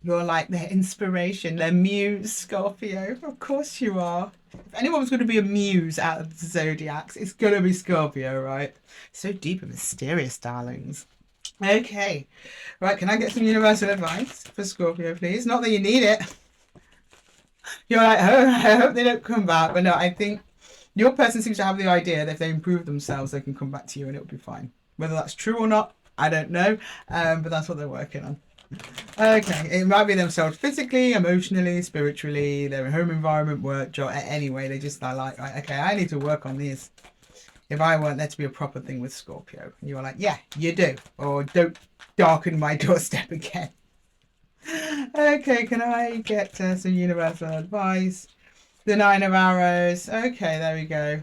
You're like their inspiration, their muse, Scorpio. Of course you are. If anyone's going to be a muse out of the zodiacs, it's going to be Scorpio, right? So deep and mysterious, darlings. Okay. Right, can I get some universal advice for Scorpio, please? Not that you need it. You're like, oh, I hope they don't come back. But no, I think your person seems to have the idea that if they improve themselves, they can come back to you and it'll be fine. Whether that's true or not, I don't know. But that's what they're working on. Okay, it might be themselves physically, emotionally, spiritually, their home environment, work, job, anyway, they just are like, right, okay, I need to work on this. If I want there to be a proper thing with Scorpio, and you're like, yeah, you do, or don't darken my doorstep again. Okay, can I get some universal advice? The 9 of Arrows. Okay, there we go.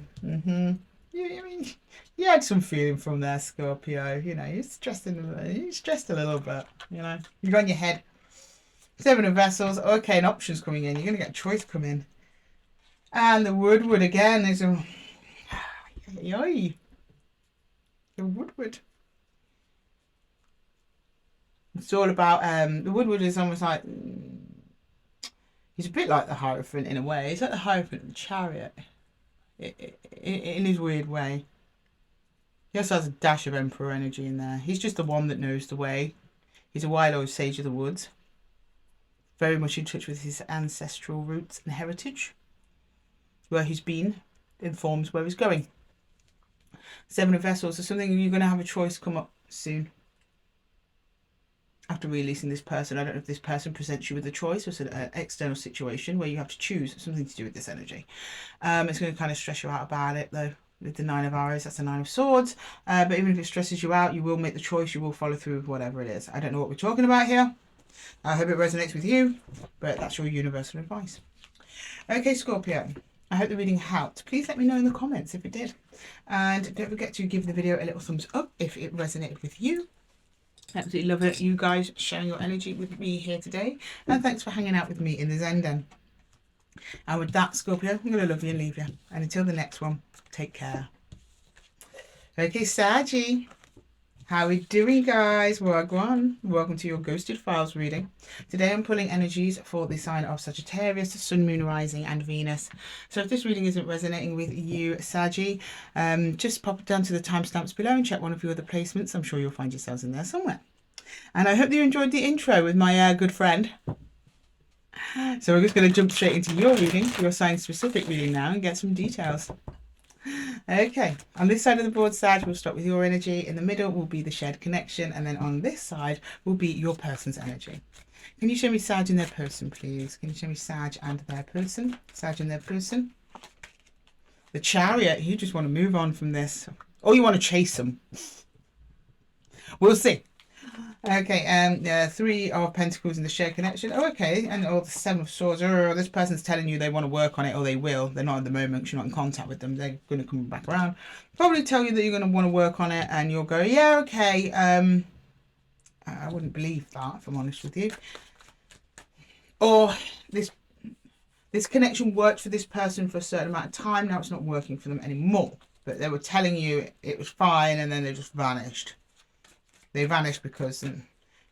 Yeah, I mean, you had some feeling from there, Scorpio. You know, you're stressed a little bit. You know, you're on your head. 7 of Vessels. Okay, an option's coming in. You're going to get a choice come in. And the Woodward again. There's a... The Woodward. It's all about... the Woodward is almost like... He's a bit like the Hierophant in a way. He's like the Hierophant of the Chariot. In his weird way. He also has a dash of Emperor energy in there. He's just the one that knows the way. He's a wild old sage of the woods. Very much in touch with his ancestral roots and heritage. Where he's been informs where he's going. 7 of Vessels is something you're going to have a choice come up soon. After releasing this person, I don't know if this person presents you with a choice or it's an external situation where you have to choose something to do with this energy. It's going to kind of stress you out about it though. With the 9 of Arrows, that's the 9 of Swords. But even if it stresses you out, you will make the choice. You will follow through with whatever it is. I don't know what we're talking about here. I hope it resonates with you. But that's your universal advice. Okay, Scorpio. I hope the reading helped. Please let me know in the comments if it did. And don't forget to give the video a little thumbs up if it resonated with you. Absolutely love it, you guys sharing your energy with me here today. And thanks for hanging out with me in the Zen Den. And with that, Scorpio, I'm going to love you and leave you. And until the next one, take care. Okay, Saggy. How we doing, guys? Wagwan. Welcome to your Ghosted Files reading. Today I'm pulling energies for the sign of Sagittarius, Sun, Moon, Rising and Venus. So if this reading isn't resonating with you, Saggy, just pop it down to the timestamps below and check one of your other placements. I'm sure you'll find yourselves in there somewhere. And I hope you enjoyed the intro with my good friend. So we're just going to jump straight into your reading, your sign-specific reading now, and get some details. Okay, on this side of the board, Sag, we'll start with your energy. In the middle will be the shared connection, and then on this side will be your person's energy. Can you show me Sag and their person, please? Can you show me Sag and their person? Sag and their person. The Chariot, you just want to move on from this. Or you want to chase them. We'll see. Okay, Three of Pentacles in the shared connection. Oh, okay, and the Seven of Swords. Oh, this person's telling you they want to work on it, or they will. They're not at the moment because you're not in contact with them. They're going to come back around. Probably tell you that you're going to want to work on it, and you'll go, yeah, okay. I wouldn't believe that, if I'm honest with you. Or this connection worked for this person for a certain amount of time. Now it's not working for them anymore. But they were telling you it was fine, and then they just vanished. They vanished because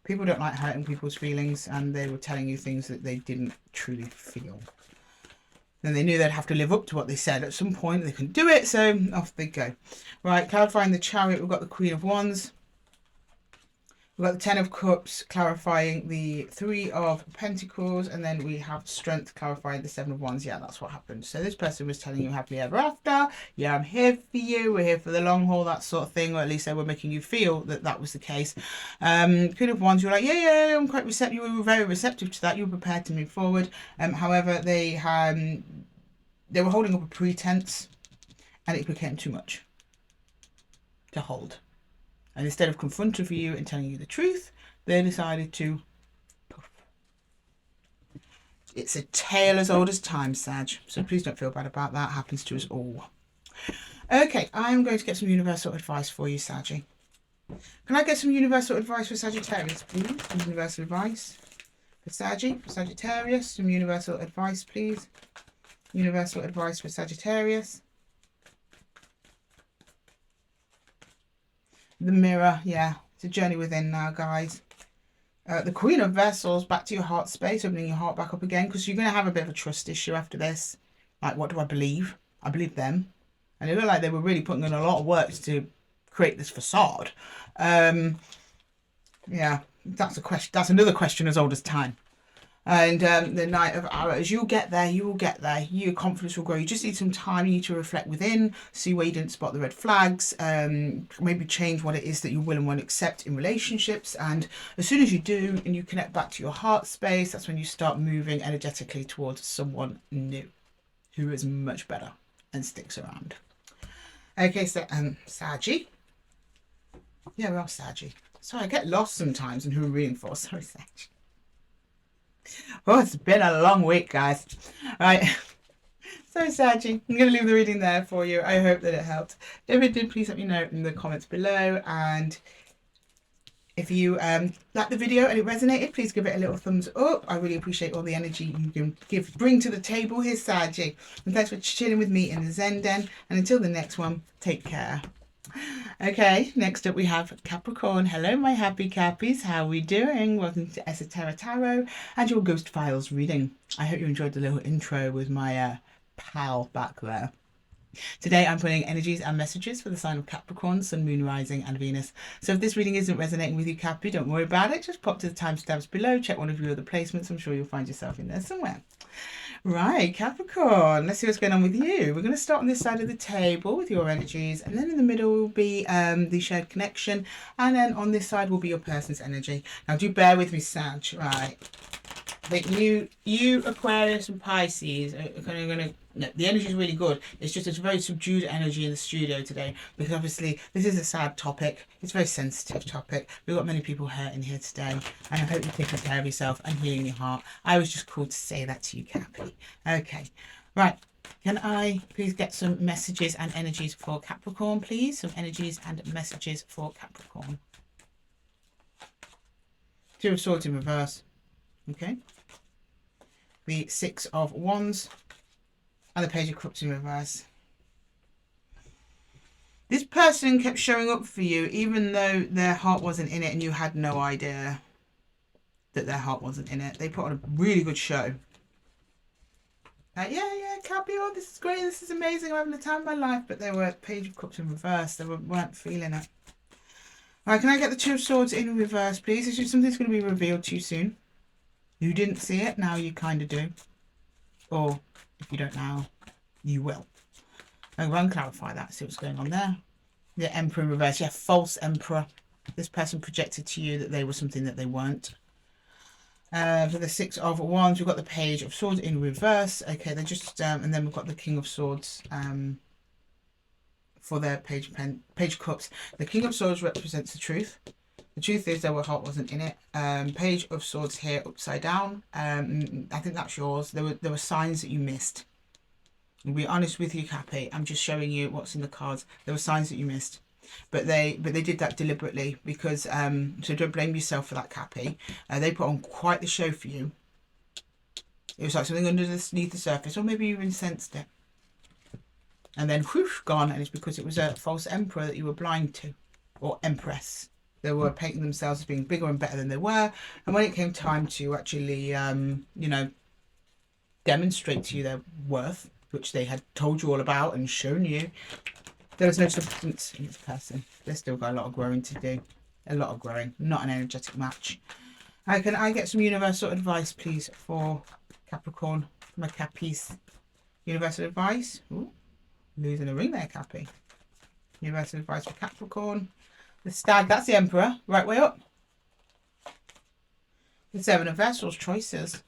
people don't like hurting people's feelings, and they were telling you things that they didn't truly feel. Then they knew they'd have to live up to what they said at some point. They couldn't do it, so off they go. Right, clarifying the Chariot, we've got the Queen of Wands. We've got the Ten of Cups, clarifying the Three of Pentacles, and then we have Strength, clarifying the Seven of Wands. Yeah, that's what happened. So this person was telling you happily ever after. Yeah, I'm here for you. We're here for the long haul, that sort of thing. Or at least they were making you feel that that was the case. Queen of Wands, you were like, yeah, I'm quite receptive. You were very receptive to that. You were prepared to move forward. However, they were holding up a pretense, and it became too much to hold. And instead of confronting you and telling you the truth, they decided to poof. It's a tale as old as time, Sag. So please don't feel bad about that. It happens to us all. Okay, I'm going to get some universal advice for you, Saggy. Can I get some universal advice for Sagittarius, please? Some universal advice for Saggy, for Sagittarius. Some universal advice, please. Universal advice for Sagittarius. The Mirror, yeah, it's a journey within now, guys. The Queen of Vessels, back to your heart space, opening your heart back up again, because you're going to have a bit of a trust issue after this. Like, what do I believe? I believe them. And it looked like they were really putting in a lot of work to create this facade. Yeah, that's a question. That's another question as old as time. And the Knight of Arrows, you'll get there, you will get there. Your confidence will grow. You just need some time. You need to reflect within, see where you didn't spot the red flags, maybe change what it is that you will and won't accept in relationships. And as soon as you do and you connect back to your heart space, that's when you start moving energetically towards someone new who is much better and sticks around. Okay, so Saggy. Yeah, we're all Saggy. Sorry, I get lost sometimes in who I'm reading for. Sorry, Saggy. Oh, it's been a long week, guys. Right. So, Saggy, I'm going to leave the reading there for you. I hope that it helped. If it did, please let me know in the comments below. And if you liked the video and it resonated, please give it a little thumbs up. I really appreciate all the energy you can bring to the table here, Saggy. And thanks for chilling with me in the Zen Den. And until the next one, take care. Okay, next up we have Capricorn. Hello, my happy Cappies. How are we doing? Welcome to Esotera Tarot and your Ghost Files reading. I hope you enjoyed the little intro with my pal back there. Today I'm putting energies and messages for the sign of Capricorn, Sun, Moon, Rising and Venus. So if this reading isn't resonating with you, Cappy, don't worry about it. Just pop to the timestamps below, check one of your other placements. I'm sure you'll find yourself in there somewhere. Right, Capricorn, let's see what's going on with you. We're going to start on this side of the table with your energies, and then in the middle will be the shared connection, and then on this side will be your person's energy. Now do bear with me, Sag, right? But you Aquarius and Pisces are going to no, the energy is really good. It's just it's very subdued energy in the studio today because obviously this is a sad topic. It's a very sensitive topic. We've got many people hurting here today, and I hope you're taking care of yourself and healing your heart. I was just called to say that to you, Cappy. Okay, right. Can I please get some messages and energies for Capricorn, please? Some energies and messages for Capricorn. Two of Swords in reverse. Okay. The Six of Wands and the Page of Cups in reverse. This person kept showing up for you even though their heart wasn't in it and you had no idea that their heart wasn't in it. They put on a really good show. Yeah, Cappy, oh, this is great, this is amazing, I'm having the time of my life. But they were Page of Cups in reverse. They weren't feeling it. All right, can I get the Two of Swords in reverse, please? This is something's going to be revealed to you soon. You didn't see it, now you kind of do. Or if you don't now, you will. I'm going to clarify that, see what's going on there. The Emperor in reverse. Yeah, false Emperor. This person projected to you that they were something that they weren't. For the Six of Wands, we've got the Page of Swords in reverse. Okay, they're just, and then we've got the King of Swords for their Page of Cups. The King of Swords represents the truth. The truth is their heart wasn't in it. Page of Swords here upside down. I think that's yours. There were signs that you missed. I'll be honest with you, Cappy. I'm just showing you what's in the cards. There were signs that you missed, but they did that deliberately because so don't blame yourself for that, Cappy. They put on quite the show for you. It was like something underneath the surface, or maybe you even sensed it, and then whoosh, gone. And it's because it was a false emperor that you were blind to, or empress. They were painting themselves as being bigger and better than they were, and when it came time to actually, you know, demonstrate to you their worth, which they had told you all about and shown you, there was no substance in this person. They've still got a lot of growing to do. A lot of growing. Not an energetic match. Can I get some universal advice, please, for Capricorn? For my Cappies. Universal advice. Ooh, losing a ring there, Cappy. Universal advice for Capricorn. The Stag, that's the Emperor. Right way up. The Seven of Vessels, choices.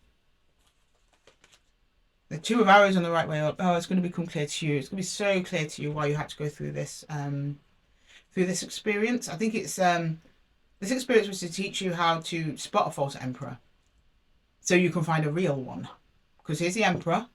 The Two of Arrows on the right way up. Oh, it's going to become clear to you. It's going to be so clear to you why you had to go through this experience. I think it's this experience was to teach you how to spot a false emperor, so you can find a real one. Because here's the Emperor.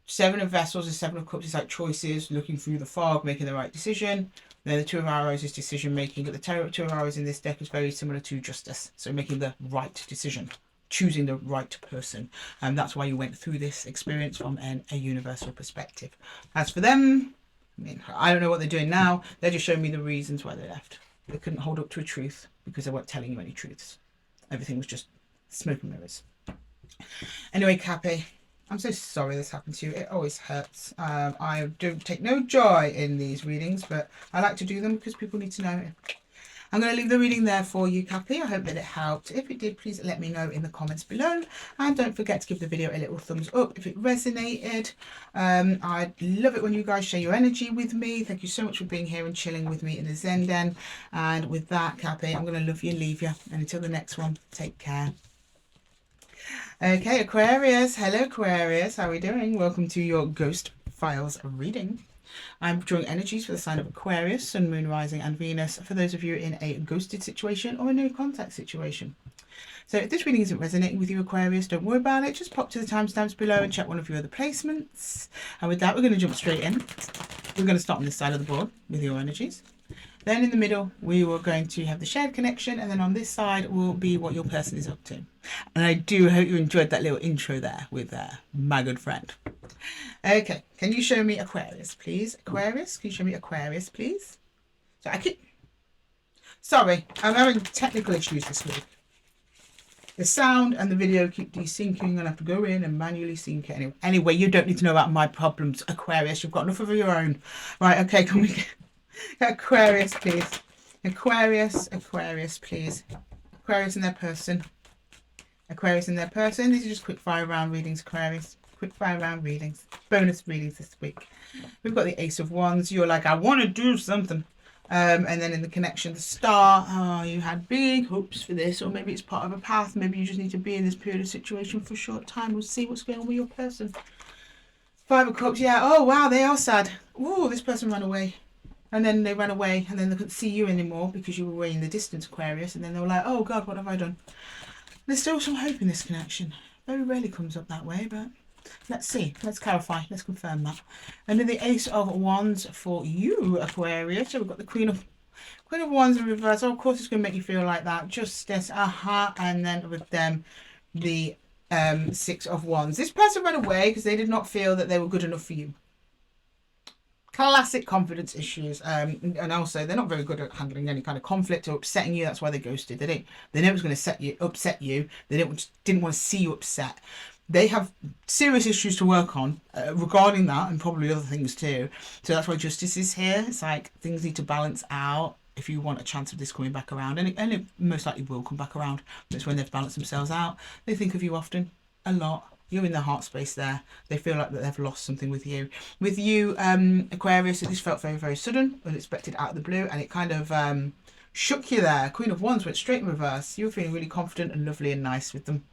Seven of Vessels is Seven of Cups. It's like choices, looking through the fog, making the right decision. Then the Two of Arrows is decision making. But the Two of Arrows in this deck is very similar to Justice, so making the right decision. Choosing the right person, and that's why you went through this experience from a universal perspective. As for them, I mean, I don't know what they're doing now. They're just showing me the reasons why they left. They couldn't hold up to a truth because they weren't telling you any truths. Everything was just smoke and mirrors. Anyway, Cappy, I'm so sorry this happened to you. It always hurts. I don't take no joy in these readings, but I like to do them because people need to know. I'm going to leave the reading there for you, Cappy. I hope that it helped. If it did, please let me know in the comments below. And don't forget to give the video a little thumbs up if it resonated. I'd love it when you guys share your energy with me. Thank you so much for being here and chilling with me in the Zen Den. And with that, Cappy, I'm going to love you and leave you. And until the next one, take care. Okay, Aquarius. Hello, Aquarius. How are we doing? Welcome to your Ghost Files reading. I'm drawing energies for the sign of Aquarius, Sun, Moon, Rising and Venus, for those of you in a ghosted situation or a no contact situation. So if this reading isn't resonating with you, Aquarius, don't worry about it. Just pop to the timestamps below and check one of your other placements. And with that, we're going to jump straight in. We're going to start on this side of the board with your energies. Then in the middle, we were going to have the shared connection. And then on this side will be what your person is up to. And I do hope you enjoyed that little intro there with my good friend. Okay, can you show me Aquarius, please? Aquarius, can you show me Aquarius, please? So sorry, I'm having technical issues this week. The sound and the video keep desyncing. I'm going to have to go in and manually sync it. Anyway, you don't need to know about my problems, Aquarius. You've got enough of your own. Right, okay, can we get Aquarius, please? Aquarius, please. Aquarius and their person. Aquarius and their person. These are just quick fire round readings, Aquarius. Quick fire round readings. Bonus readings this week. We've got the Ace of Wands. You're like, I want to do something. And then in the connection, the Star. Oh, you had big hopes for this. Or maybe it's part of a path. Maybe you just need to be in this period of situation for a short time. We'll see what's going on with your person. Five of Cups. Yeah. Oh, wow. They are sad. Oh, this person ran away. And then they ran away. And then they couldn't see you anymore because you were way in the distance, Aquarius. And then they were like, oh, God, what have I done? There's still some hope in this connection. Very rarely comes up that way, but Let's see. Let's clarify. Let's confirm that. And then the Ace of Wands for you, Aquarius. So we've got the Queen of Wands in reverse. Oh, of course, it's going to make you feel like that. Justice. Aha. And then with them, the Six of Wands. This person ran away because they did not feel that they were good enough for you. Classic confidence issues, and also they're not very good at handling any kind of conflict or upsetting you. That's why they ghosted. They know it was going to upset you. They didn't want to see you upset. They have serious issues to work on regarding that, and probably other things too. So that's why justice is here. It's like things need to balance out if you want a chance of this coming back around, and it most likely will come back around. That's when they've balanced themselves out. They think of you often, a lot. You're in the heart space there. They feel like that they've lost something with you. With you, Aquarius, this felt very, very sudden, unexpected, out of the blue, and it kind of shook you there. Queen of Wands went straight in reverse. You were feeling really confident and lovely and nice with them.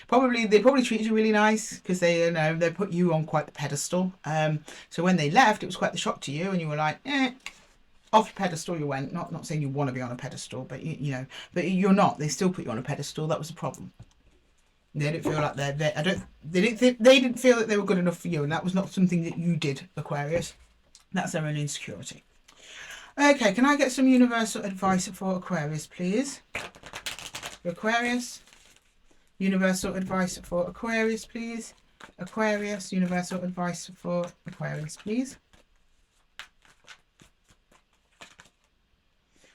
They probably treated you really nice because they put you on quite the pedestal. So when they left, it was quite the shock to you, and you were like, off your pedestal you went. Not saying you want to be on a pedestal, but but you're not. They still put you on a pedestal. That was the problem. They didn't feel like they didn't feel that they were good enough for you, and that was not something that you did, Aquarius. That's their own insecurity. Okay, can I get some universal advice for Aquarius, please? Aquarius, universal advice for Aquarius, please. Aquarius, universal advice for Aquarius, please.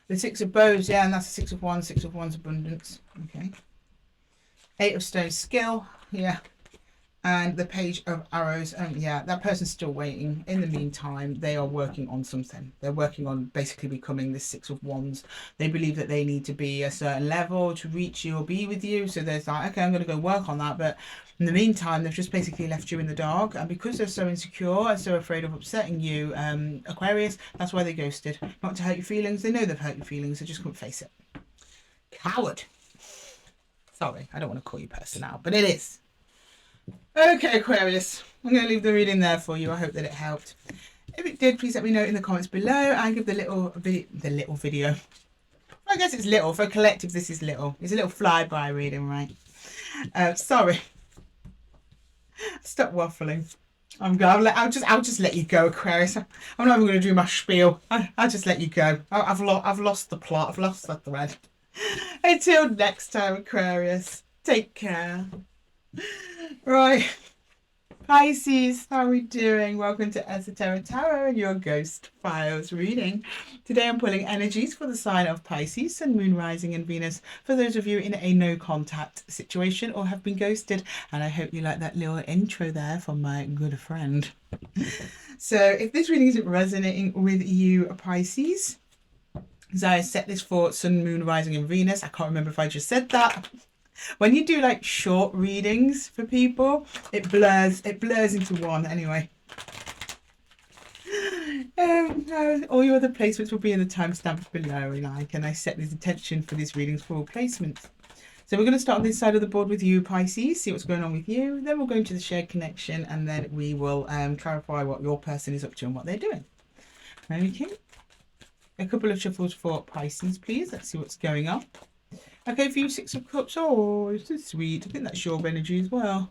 The Six of Bows, yeah, and that's the Six of Wands, abundance. Okay. Eight of Stones, skill, yeah. And the Page of Arrows, yeah, that person's still waiting. In the meantime, they are working on something. They're working on basically becoming the Six of Wands. They believe that they need to be a certain level to reach you or be with you. So they're like, okay, I'm going to go work on that. But in the meantime, they've just basically left you in the dark. And because they're so insecure and so afraid of upsetting you, Aquarius, that's why they ghosted. Not to hurt your feelings. They know they've hurt your feelings. They just couldn't face it. Coward. Sorry, I don't want to call you person out, but it is. Okay, Aquarius, I'm going to leave the reading there for you. I hope that it helped. If it did, please let me know in the comments below and give the little video. I guess it's little. For a collective, this is little. It's a little flyby reading, right? Sorry. Stop waffling. I'll just let you go, Aquarius. I'm not even going to do my spiel. I'll just let you go. I've lost the plot. I've lost the thread. Until next time, Aquarius, take care. Right, Pisces, how are we doing? Welcome to Esotera Tarot and your Ghost Files reading. Today I'm pulling energies for the sign of Pisces, Sun, Moon, Rising and Venus, for those of you in a no contact situation or have been ghosted. And I hope you like that little intro there from my good friend. So if this reading isn't resonating with you, Pisces, because I set this for Sun, Moon, Rising and Venus. I can't remember if I just said that. When you do like short readings for people, it blurs into one anyway. All your other placements will be in the timestamp below, and I set this intention for these readings for all placements. So we're going to start on this side of the board with you, Pisces, see what's going on with you. Then we'll go into the shared connection, and then we will clarify what your person is up to and what they're doing. Okay. A couple of shuffles for Pisces, please. Let's see what's going on. Okay, for you, Six of Cups. Oh, this is sweet. I think that's your energy as well.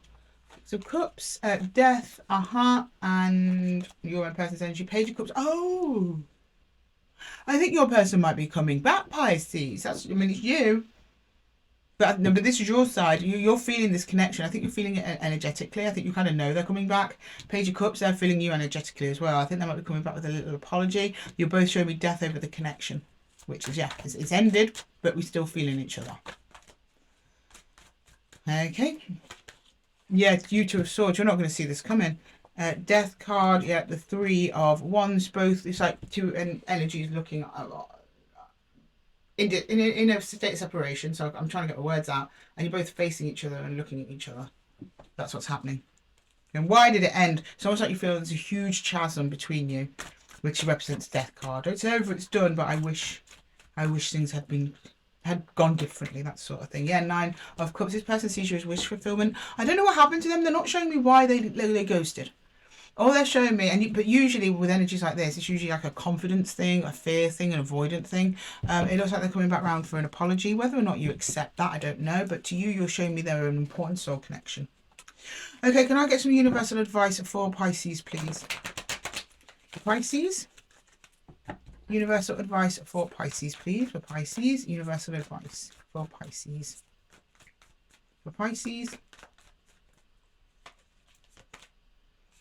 Six of Cups, Death, and your own person's energy. Page of Cups. Oh, I think your person might be coming back, Pisces. It's you. But no, but this is your side. You're feeling this connection. I think you're feeling it energetically. I think you kind of know they're coming back. Page of Cups, they're feeling you energetically as well. I think they might be coming back with a little apology. You're both showing me death over the connection, which is, yeah, it's ended, but we're still feeling each other. Okay. Yeah, you Two of Swords. You're not going to see this coming. Death card, yeah, the Three of Wands. Both, it's like two energies looking in a state of separation, so I'm trying to get the words out, and you're both facing each other and looking at each other. That's what's happening. And why did it end? It's almost like you feel there's a huge chasm between you, which represents Death card. It's over, it's done, but I wish things had gone differently, that sort of thing. Yeah, Nine of Cups. This person sees you as wish fulfillment. I don't know what happened to them. They're not showing me why they ghosted. All they're showing me, but usually with energies like this, it's usually like a confidence thing, a fear thing, an avoidant thing. It looks like they're coming back round for an apology. Whether or not you accept that, I don't know. But to you, you're showing me they're an important soul connection. Okay, can I get some universal advice for Pisces, please? Pisces? Universal advice for Pisces, please. For Pisces, universal advice for Pisces. For Pisces.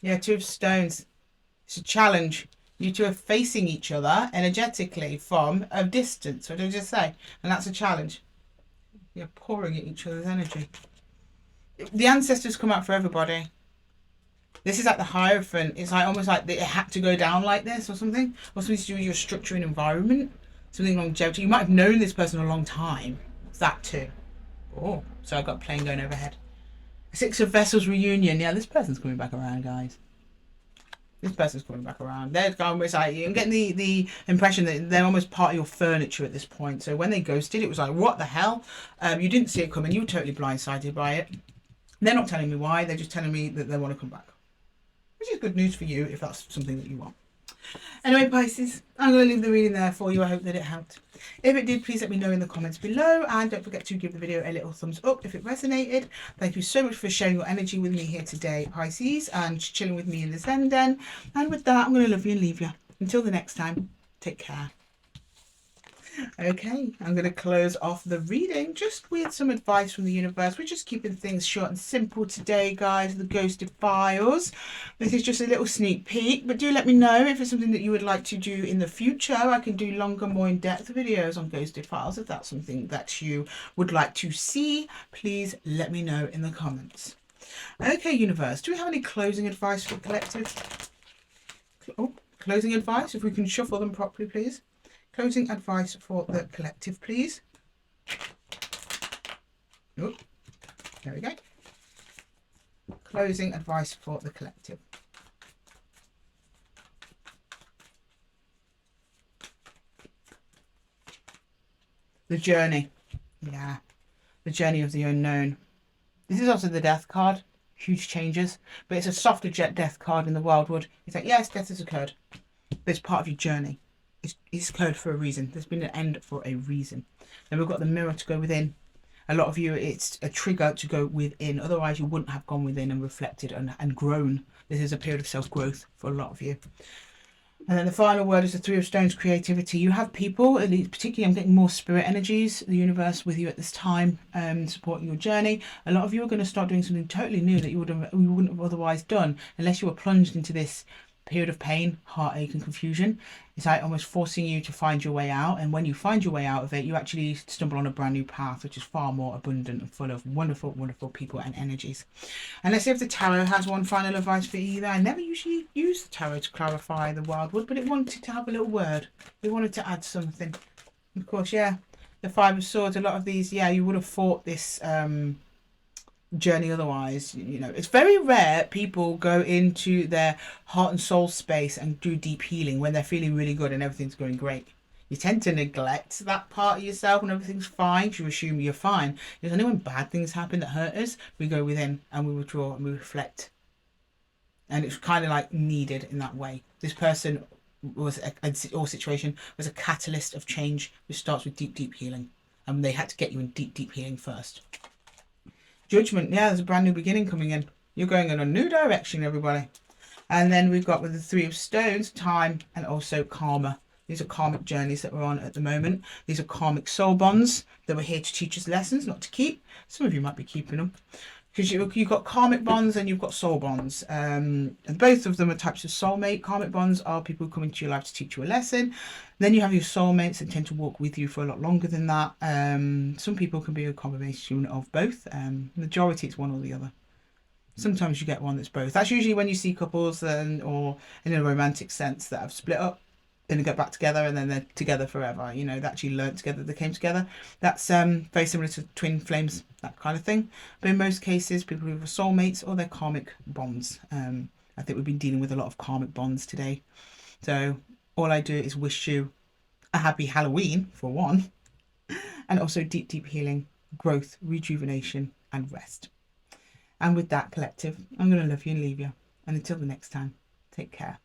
Yeah, Two of Stones. It's a challenge. You two are facing each other energetically from a distance. What did I just say? And that's a challenge. You're pouring at each other's energy. The ancestors come out for everybody. This is like the Hierophant. It's like almost like it had to go down like this or something. Or something to do with your structure and environment. Something longevity. You might have known this person a long time. It's that too. Oh, so I've got a plane going overhead. Six of Vessels reunion. Yeah, this person's coming back around, guys. This person's coming back around. They're almost like, I'm getting the impression that they're almost part of your furniture at this point. So when they ghosted, it was like, what the hell? You didn't see it coming. You were totally blindsided by it. They're not telling me why. They're just telling me that they want to come back. Which is good news for you if that's something that you want. Anyway, Pisces, I'm going to leave the reading there for you. I hope that it helped. If it did, please let me know in the comments below. And don't forget to give the video a little thumbs up if it resonated. Thank you so much for sharing your energy with me here today, Pisces, and chilling with me in the Zen Den. And with that, I'm going to love you and leave you. Until the next time, take care. Okay, I'm going to close off the reading just with some advice from the universe. We're just keeping things short and simple today, guys. The Ghosted Files. This is just a little sneak peek, but do let me know if it's something that you would like to do in the future. I can do longer, more in-depth videos on Ghosted Files. If that's something that you would like to see, please let me know in the comments. Okay, universe, do we have any closing advice for the collective? Oh, closing advice, if we can shuffle them properly, please. Closing advice for the collective, please. Oh, there we go. Closing advice for the collective. The journey. Yeah, the journey of the unknown. This is also the death card. Huge changes, but it's a softer death card in the Wildwood. It's like, yes, death has occurred, but it's part of your journey. It's occurred for a reason. There's been an end for a reason. Then we've got the mirror to go within. A lot of you, it's a trigger to go within. Otherwise, you wouldn't have gone within and reflected and grown. This is a period of self-growth for a lot of you. And then the final word is the Three of Stones, creativity. You have people, at least particularly I'm getting more spirit energies, the universe with you at this time, supporting your journey. A lot of you are going to start doing something totally new that you wouldn't have otherwise done unless you were plunged into this period of pain, heartache and confusion. It's like almost forcing you to find your way out, and when you find your way out of it, you actually stumble on a brand new path which is far more abundant and full of wonderful people and energies. And let's see if the tarot has one final advice for either. I never usually use the tarot to clarify the Wildwood, but it wanted to have a little word. It wanted to add something. Of course, yeah, the Five of Swords, a lot of these, yeah, you would have fought this journey otherwise. You know, it's very rare people go into their heart and soul space and do deep healing when they're feeling really good and everything's going great. You tend to neglect that part of yourself when everything's fine. You assume you're fine. It's only when bad things happen that hurt us, we go within and we withdraw and we reflect. And it's kind of like needed in that way. This person was or situation was a catalyst of change, which starts with deep healing, and they had to get you in deep healing first. Judgment, yeah, there's a brand new beginning coming in. You're going in a new direction, everybody. And then we've got with the Three of Stones, time and also karma. These are karmic journeys that we're on at the moment. These are karmic soul bonds that were here to teach us lessons, not to keep. Some of you might be keeping them. Because you've got karmic bonds and you've got soul bonds. And both of them are types of soulmate. Karmic bonds are people who come into your life to teach you a lesson. Then you have your soulmates that tend to walk with you for a lot longer than that. Some people can be a combination of both. Majority, it's one or the other. Sometimes you get one that's both. That's usually when you see couples or in a romantic sense that have split up, then they get back together and then they're together forever. You know, they actually learned together, they came together. That's very similar to twin flames, that kind of thing. But in most cases, people who are soulmates or their karmic bonds. I think we've been dealing with a lot of karmic bonds today. So all I do is wish you a happy Halloween, for one, and also deep healing, growth, rejuvenation, and rest. And with that, collective, I'm going to love you and leave you. And until the next time, take care.